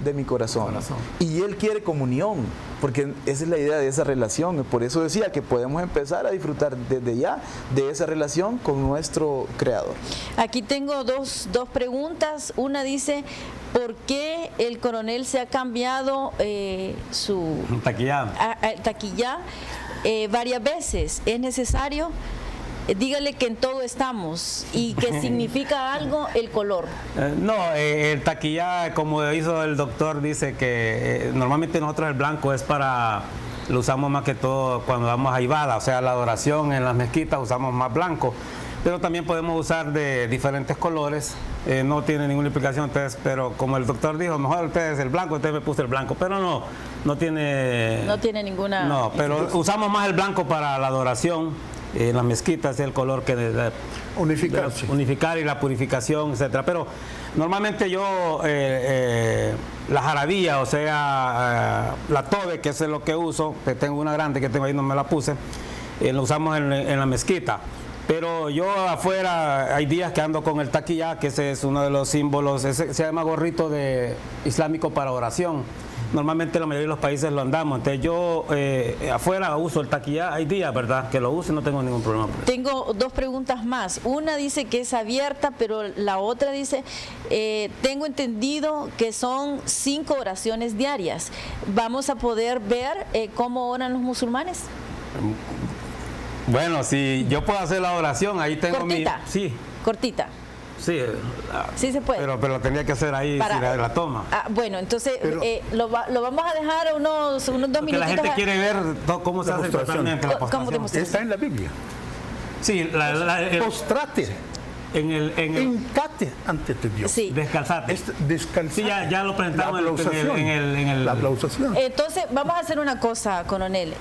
De mi corazón. Y él quiere comunión, porque esa es la idea de esa relación. Por eso decía que podemos empezar a disfrutar desde ya de esa relación con nuestro Creador. Aquí tengo dos preguntas. Una dice: ¿por qué el coronel se ha cambiado su Taquillá. taquillá varias veces? ¿Es necesario? Dígale que en todo estamos y que significa algo el color. No, el taquillá, como hizo el doctor, dice que normalmente nosotros el blanco es para, lo usamos más que todo cuando vamos a ibada, o sea, la adoración en las mezquitas usamos más blanco, pero también podemos usar de diferentes colores, no tiene ninguna implicación ustedes, pero como el doctor dijo, mejor ustedes el blanco, ustedes me puse el blanco, pero no tiene ninguna... No, pero usamos más el blanco para la adoración. En las mezquitas es el color que unificar y la purificación, etcétera. Pero normalmente yo la jarabía, o sea, la tobe, que es lo que uso, que tengo una grande que tengo ahí, no me la puse, lo usamos en la mezquita. Pero yo afuera hay días que ando con el taquillá, que ese es uno de los símbolos, ese se llama gorrito de islámico para oración. Normalmente la mayoría de los países lo andamos, entonces yo afuera uso el taquillá, hay días, ¿verdad?, que lo uso y no tengo ningún problema. Tengo dos preguntas más. Una dice que es abierta, pero la otra dice, tengo entendido que son 5 oraciones diarias. ¿Vamos a poder ver cómo oran los musulmanes? Bueno, si yo puedo hacer la oración, ahí tengo ¿Cortita? Sí. Cortita. Sí, sí se puede. Pero lo tenía que hacer ahí si la toma. Bueno, entonces lo vamos a dejar unos 2 minutitos. La gente quiere ver cómo se hace totalmente la postración. Está en la Biblia. Sí, postrate. Encate ante Dios. Sí. Descalzate. Descalzate. Sí, ya lo presentamos en la aplausación. Entonces, vamos a hacer una cosa, coronel.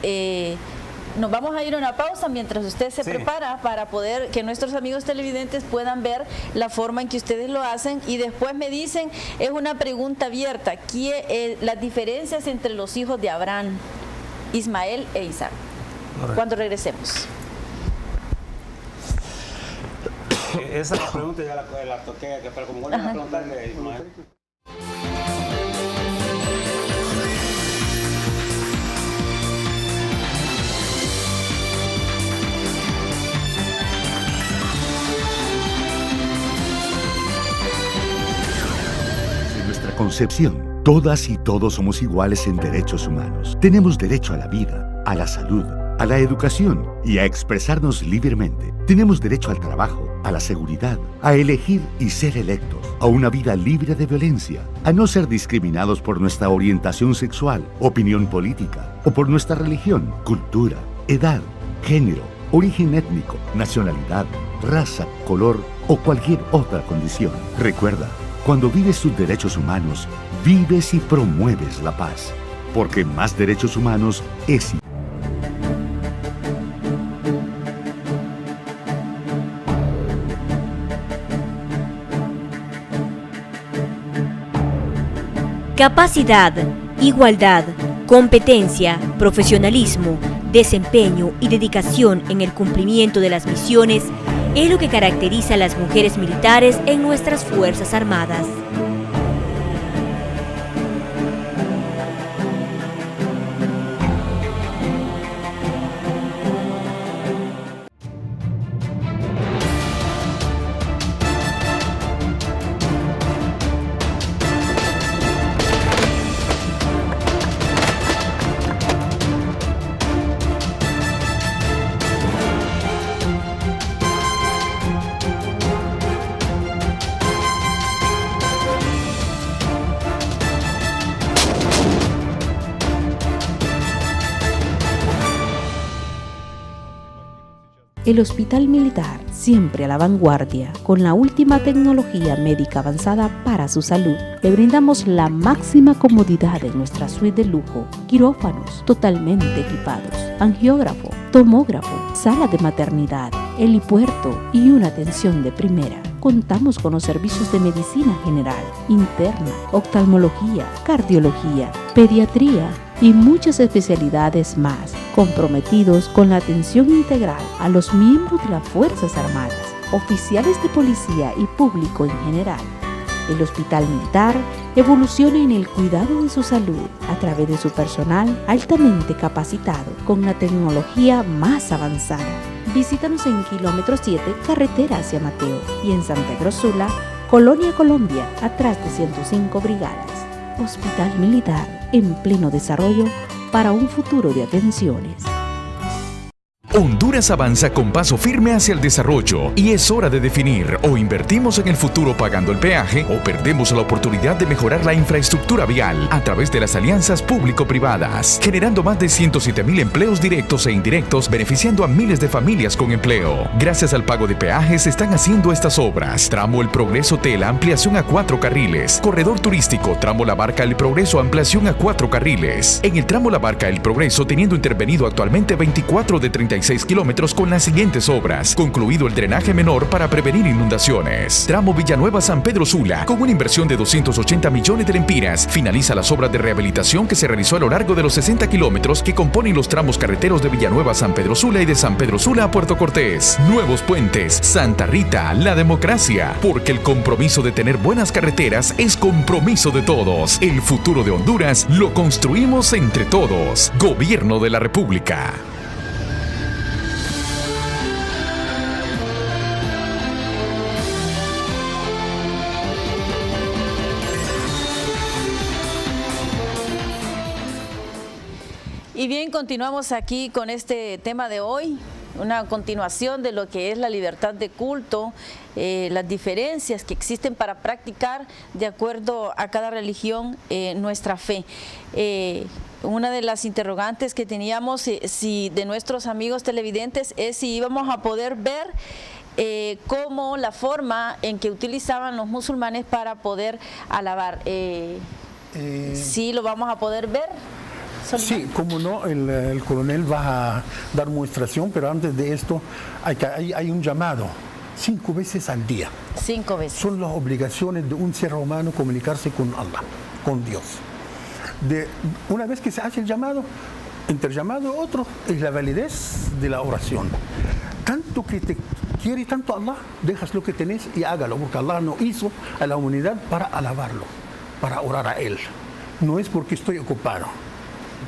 Nos vamos a ir a una pausa mientras usted se prepara para poder que nuestros amigos televidentes puedan ver la forma en que ustedes lo hacen, y después me dicen, es una pregunta abierta, las diferencias entre los hijos de Abraham, Ismael e Isaac. Cuando regresemos. Esa pregunta ya la toqué, pero como vuelven a preguntarle, Ismael. Concepción. Todas y todos somos iguales en derechos humanos. Tenemos derecho a la vida, a la salud, a la educación y a expresarnos libremente. Tenemos derecho al trabajo, a la seguridad, a elegir y ser electos, a una vida libre de violencia, a no ser discriminados por nuestra orientación sexual, opinión política o por nuestra religión, cultura, edad, género, origen étnico, nacionalidad, raza, color o cualquier otra condición. Recuerda, cuando vives tus derechos humanos, vives y promueves la paz, porque más derechos humanos es... Capacidad, igualdad, competencia, profesionalismo, desempeño y dedicación en el cumplimiento de las misiones es lo que caracteriza a las mujeres militares en nuestras Fuerzas Armadas. El Hospital Militar, siempre a la vanguardia, con la última tecnología médica avanzada para su salud. Le brindamos la máxima comodidad en nuestra suite de lujo, quirófanos totalmente equipados, angiógrafo, tomógrafo, sala de maternidad, helipuerto y una atención de primera. Contamos con los servicios de medicina general, interna, oftalmología, cardiología, pediatría y muchas especialidades más, comprometidos con la atención integral a los miembros de las Fuerzas Armadas, oficiales de policía y público en general. El Hospital Militar evoluciona en el cuidado de su salud a través de su personal altamente capacitado con la tecnología más avanzada. Visítanos en kilómetro 7, carretera hacia Mateo, y en San Pedro Sula, Colonia Colombia, atrás de 105 brigadas. Hospital Militar, en pleno desarrollo para un futuro de atenciones. Honduras avanza con paso firme hacia el desarrollo y es hora de definir: o invertimos en el futuro pagando el peaje o perdemos la oportunidad de mejorar la infraestructura vial a través de las alianzas público-privadas, generando más de 107,000 empleos directos e indirectos, beneficiando a miles de familias con empleo. Gracias al pago de peajes se están haciendo estas obras: tramo El Progreso Tela, ampliación a 4 carriles; corredor turístico, tramo La Barca El Progreso, ampliación a 4 carriles. En el tramo La Barca El Progreso, teniendo intervenido actualmente 24 de 36 kilómetros con las siguientes obras: concluido el drenaje menor para prevenir inundaciones; tramo Villanueva San Pedro Sula, con una inversión de 280 millones de lempiras, finaliza las obras de rehabilitación que se realizó a lo largo de los 60 kilómetros que componen los tramos carreteros de Villanueva San Pedro Sula y de San Pedro Sula a Puerto Cortés. Nuevos puentes, Santa Rita, la democracia, porque el compromiso de tener buenas carreteras es compromiso de todos. El futuro de Honduras lo construimos entre todos. Gobierno de la República. Y bien, continuamos aquí con este tema de hoy, una continuación de lo que es la libertad de culto, las diferencias que existen para practicar de acuerdo a cada religión nuestra fe. Una de las interrogantes que teníamos de nuestros amigos televidentes es si íbamos a poder ver cómo la forma en que utilizaban los musulmanes para poder alabar. ¿Sí lo vamos a poder ver? Sí, como no, el coronel va a dar demostración, pero antes de esto hay un llamado 5 veces al día. 5 veces. Son las obligaciones de un ser humano comunicarse con Allah, con Dios. Una vez que se hace el llamado, entre llamado y otro, es la validez de la oración. Tanto que te quiere tanto Allah, dejas lo que tenés y hágalo, porque Allah no hizo a la humanidad para alabarlo, para orar a Él. No es porque estoy ocupado.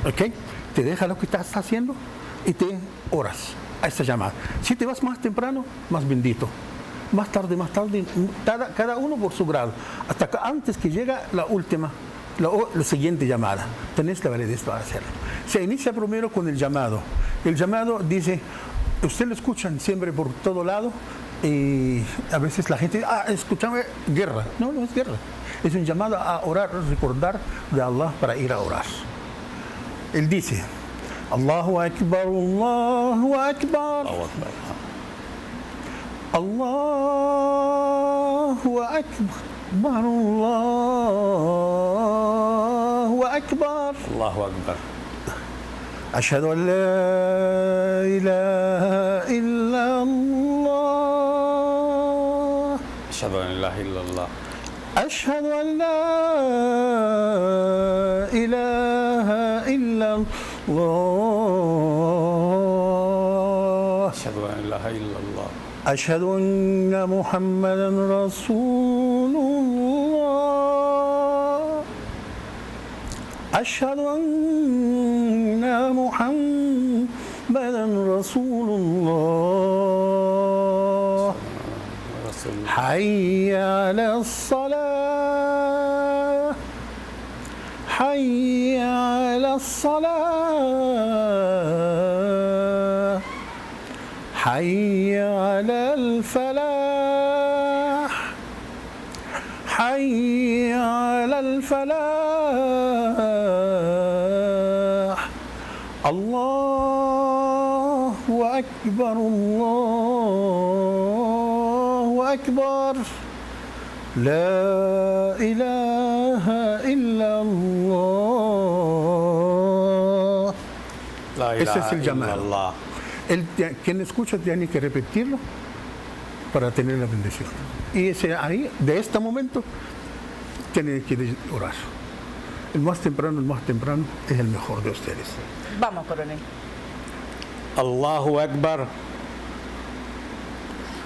¿Ok? Te deja lo que estás haciendo y te oras a esta llamada. Si te vas más temprano, más bendito. Más tarde, cada uno por su grado. Hasta que antes que llega la última, la siguiente llamada. Tenés la validez para hacerlo. Se inicia primero con el llamado. El llamado dice, usted lo escuchan siempre por todo lado y a veces la gente dice, escúchame, guerra. No, no es guerra. Es un llamado a orar, recordar de Allah para ir a orar. Él dice, Allahu Akbar, Allahu Akbar, Allahu Akbar, Allahu Akbar, Allahu Akbar. Ashhadu an la ilaha illa Allah, Ashhadu an la ilaha illallah. أشهد أن لا إله إلا الله أشهد أن لا إله إلا الله أشهد أن محمدا رسول الله أشهد أن محمدا رسول الله حي على الصلاة حي على الصلاة حي على الفلاح حي على الفلاح الله أكبر الله أكبر لا إله إلا الله. Ese es el llamado. Quien escucha tiene que repetirlo para tener la bendición. Y ese ahí, de este momento, tiene que orar. El más temprano es el mejor de ustedes. Vamos, coronel. Allahu Akbar.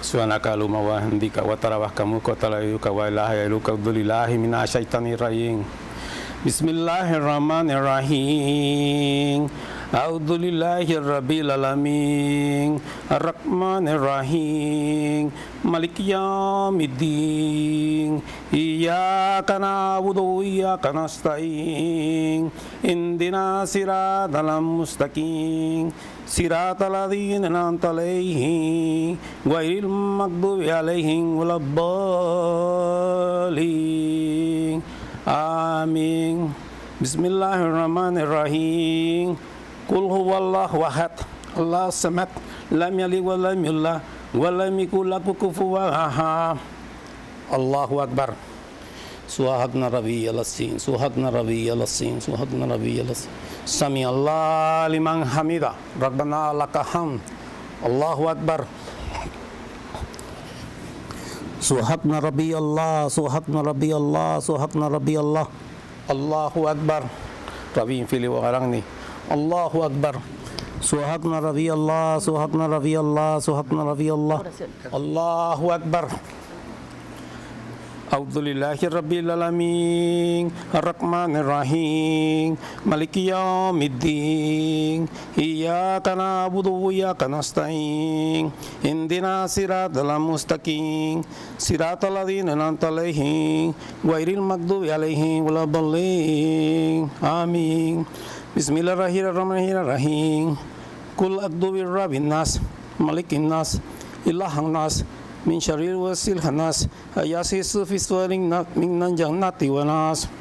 Subhanaka luma wa handika wa tarawahkamuka talayuka wa ilaha iluka abdulillahi mina syaitani rajim. Bismillahirrahmanirrahim. A'udzubillahi rabbil alamin. Ar-Rahmanir-Rahim. Maliki yaumiddin. Iyyaka na'budu wa iyyaka nasta'in. Ihdinas siratal mustaqim. Siratal ladzina an'amta 'alaihim ghairil maghdubi 'alaihim waladdallin. Amin. Bismillahirrahmanirrahim. Qul huwallahu ahad, Allahu samad, lam yalid wa lam yulad wa lam yakul lahu kufuwan ahad. Allahu Akbar. Subhana rabbiyal azim, subhana rabbiyal azim, subhana rabbiyal azim. Sami Allah liman hamida, Rabbana lakal hamd. Allahu Akbar. Subhana rabbiyallah, subhana rabbiyallah, subhana rabbiyallah. Allahu Akbar. Rabbi fili wa arangni. Allahu Akbar. Subhana rabbiyallah, subhana rabbiyallah, subhana rabbiyallah. Allahu Akbar. A'udzubillahi rabbil alamin. Ar-Rahmanir-Rahim. Maliki yaumiddin. Iyyaka na'budu wa iyyaka nasta'in. Ihdinas siratal mustaqim. Siratal ladzina an'amta 'alaihim ghairil maghdubi 'alaihim waladdallin. Amin. Bismillahirrahmanirrahim. Qul a'udzu birabbin nas, malikin nas, ilahan nas, min syarril wasil khannas, ayasisu fi suwarin min jannati wa nas.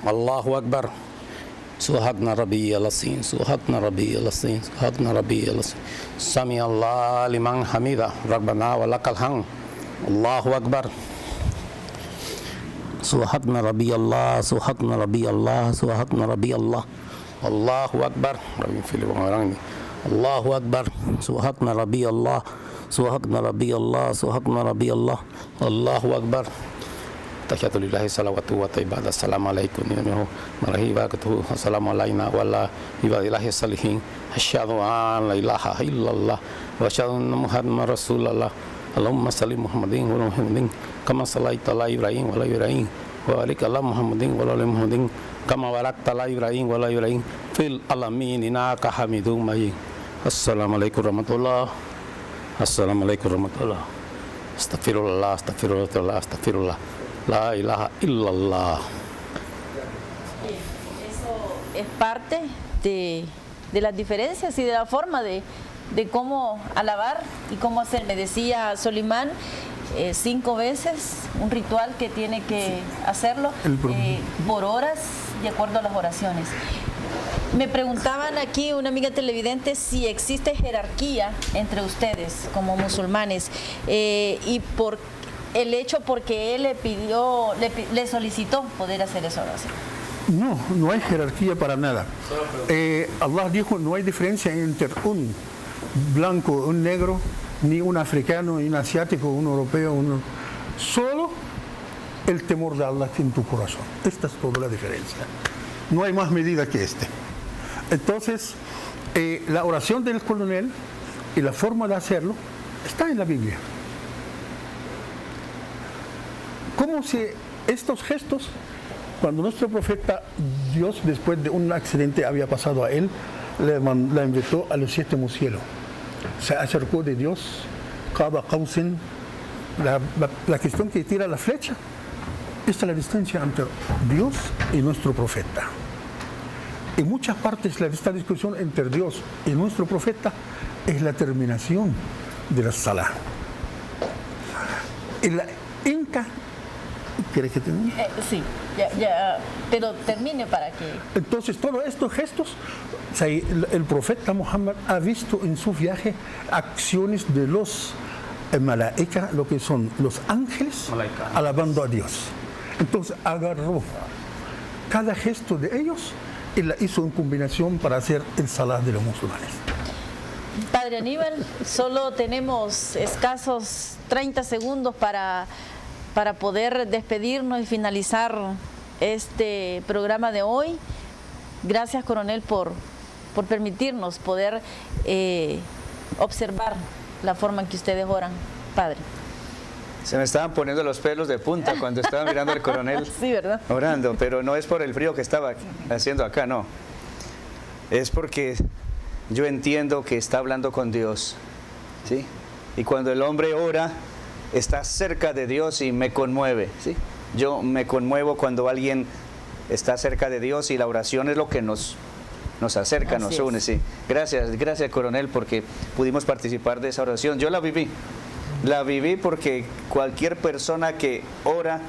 Allahu Akbar. Subhana rabbiyal azim, subhana rabbiyal azim, subhana rabbiyal azim. Sami Allah liman hamida, Rabbana wa lakal hamd. Allahu Akbar. Subhana rabbiyallah, subhana rabbiyallah, subhana rabbiyallah. Allahu Akbar. Rabbi fili wa arangni. Allahu Akbar. Subhana rabbiyallah, subhana rabbiyallah, subhana rabbiyallah. Allahu Akbar. Tahiyyatu lillahi salawatu wa tayyibat. Assalamualaikum warahmatullahi wabarakatuh. Assalamu alayna wa ala ibadillahi salihin. Asyhadu an la ilaha illallah wa asyhadu anna Muhammadar Rasulullah. Allahumma salli Muhammadin wa Muhammadin kama sallaita ala Ibrahim wa ala Ibrahim wa barik ala Muhammadin wa ala Muhammadin kama barakta ala Ibrahim wa ala Ibrahim fil alamin innaka Hamidum Majid. Assalamualaikum warahmatullahi. Assalamualaikum warahmatullahi. Astaghfirullah, astaghfirullah, astaghfirullah. La ilaha illallah. Eso es parte de las diferencias y de la forma de cómo alabar y cómo hacer. Me decía Solimán, 5 veces, un ritual que tiene que hacerlo por horas, de acuerdo a las oraciones. Me preguntaban aquí una amiga televidente si existe jerarquía entre ustedes como musulmanes y por el hecho porque él le pidió, le solicitó poder hacer esa oración. No, no hay jerarquía para nada. Allah dijo, no hay diferencia entre un blanco, un negro, ni un africano, ni un asiático, un europeo, solo el temor de Allah en tu corazón. Esta es toda la diferencia. No hay más medida que este. Entonces, la oración del coronel y la forma de hacerlo está en la Biblia. ¿Cómo se estos gestos, cuando nuestro profeta, Dios, después de un accidente había pasado a él, la invitó a los 7 cielos? Se acercó de Dios, Qaba Qausin, la cuestión que tira la flecha. Esta es la distancia entre Dios y nuestro profeta. En muchas partes esta discusión entre Dios y nuestro profeta es la terminación de la Salah. En la Inca, ¿quieres que te diga? Sí. pero termine para que... Entonces, todos estos gestos, o sea, el profeta Muhammad ha visto en su viaje acciones de los malaika, lo que son los ángeles, alabando a Dios. Entonces, agarró cada gesto de ellos y la hizo en combinación para hacer el salah de los musulmanes. Padre Aníbal, solo tenemos escasos 30 segundos para poder despedirnos y finalizar este programa de hoy. Gracias, coronel, por permitirnos poder observar la forma en que ustedes oran, Padre. Se me estaban poniendo los pelos de punta cuando estaba mirando al coronel sí, ¿verdad? Orando, pero no es por el frío que estaba haciendo acá, no. Es porque yo entiendo que está hablando con Dios, ¿sí? Y cuando el hombre ora, está cerca de Dios y me conmueve, ¿sí? Yo me conmuevo cuando alguien está cerca de Dios y la oración es lo que nos acerca, nos une, sí. Gracias, coronel, porque pudimos participar de esa oración. Yo la viví porque cualquier persona que ora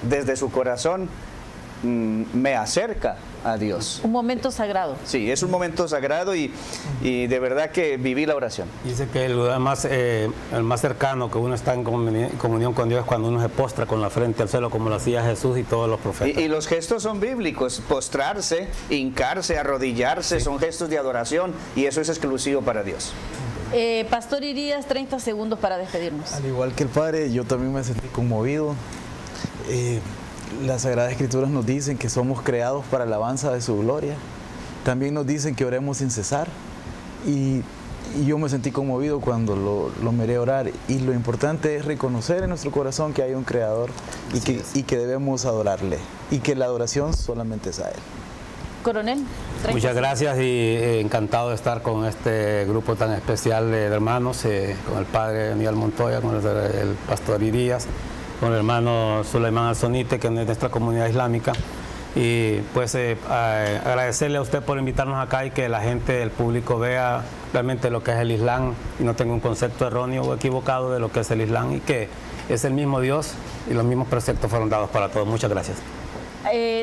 desde su corazón me acerca a Dios. Un momento sagrado. Sí, es un momento sagrado y de verdad que viví la oración. Dice que el más cercano que uno está en comunión con Dios es cuando uno se postra con la frente al suelo, como lo hacía Jesús y todos los profetas. Y los gestos son bíblicos: postrarse, hincarse, arrodillarse, sí. Son gestos de adoración y eso es exclusivo para Dios. Pastor Irías, 30 segundos para despedirnos. Al igual que el Padre, yo también me sentí conmovido. Las Sagradas Escrituras nos dicen que somos creados para la alabanza de su gloria. También nos dicen que oremos sin cesar. Y yo me sentí conmovido cuando lo miré orar. Y lo importante es reconocer en nuestro corazón que hay un Creador y que debemos adorarle. Y que la adoración solamente es a Él. Coronel. Muchas gracias y encantado de estar con este grupo tan especial de hermanos, con el Padre Aníbal Montoya, con el Pastor Irías, con el hermano Suleimán Al-Sonite, que es de nuestra comunidad islámica. Y pues agradecerle a usted por invitarnos acá y que la gente, el público vea realmente lo que es el Islam y no tenga un concepto erróneo o equivocado de lo que es el Islam y que es el mismo Dios y los mismos preceptos fueron dados para todos. Muchas gracias.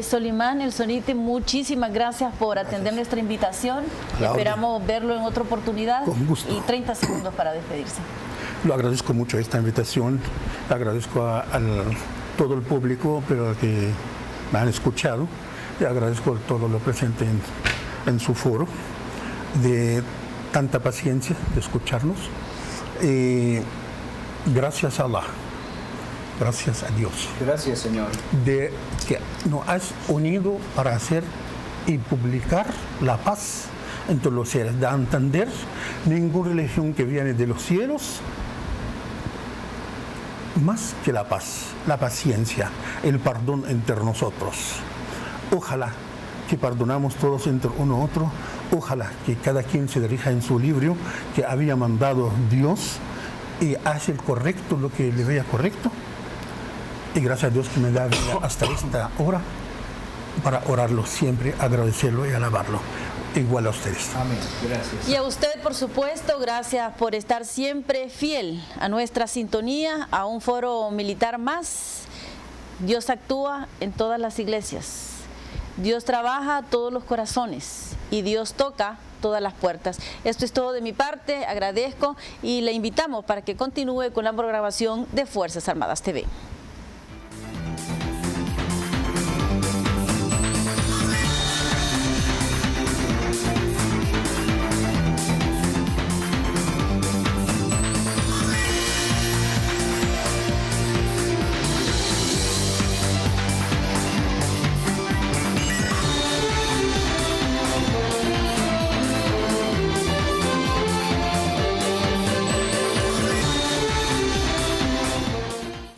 Suleimán El-Sonite, muchísimas gracias por atender nuestra invitación. Esperamos verlo en otra oportunidad. Con gusto. Y 30 segundos para despedirse. Lo agradezco mucho esta invitación, agradezco a todo el público pero que me han escuchado y agradezco a todo lo presente en su foro, de tanta paciencia de escucharnos. Gracias a Allah, gracias a Dios. Gracias, Señor. De que nos has unido para hacer y publicar la paz entre los seres, de entender ninguna religión que viene de los cielos más que la paz, la paciencia, el perdón entre nosotros. Ojalá que perdonamos todos entre uno a otro, ojalá que cada quien se dirija en su libro que había mandado Dios y hace el correcto, lo que le vea correcto. Y gracias a Dios que me da vida hasta esta hora para orarlo siempre, agradecerlo y alabarlo. Igual a ustedes. Amén. Gracias. Y a usted, por supuesto, gracias por estar siempre fiel a nuestra sintonía, a un foro militar más. Dios actúa en todas las iglesias. Dios trabaja todos los corazones y Dios toca todas las puertas. Esto es todo de mi parte, agradezco y le invitamos para que continúe con la programación de Fuerzas Armadas TV.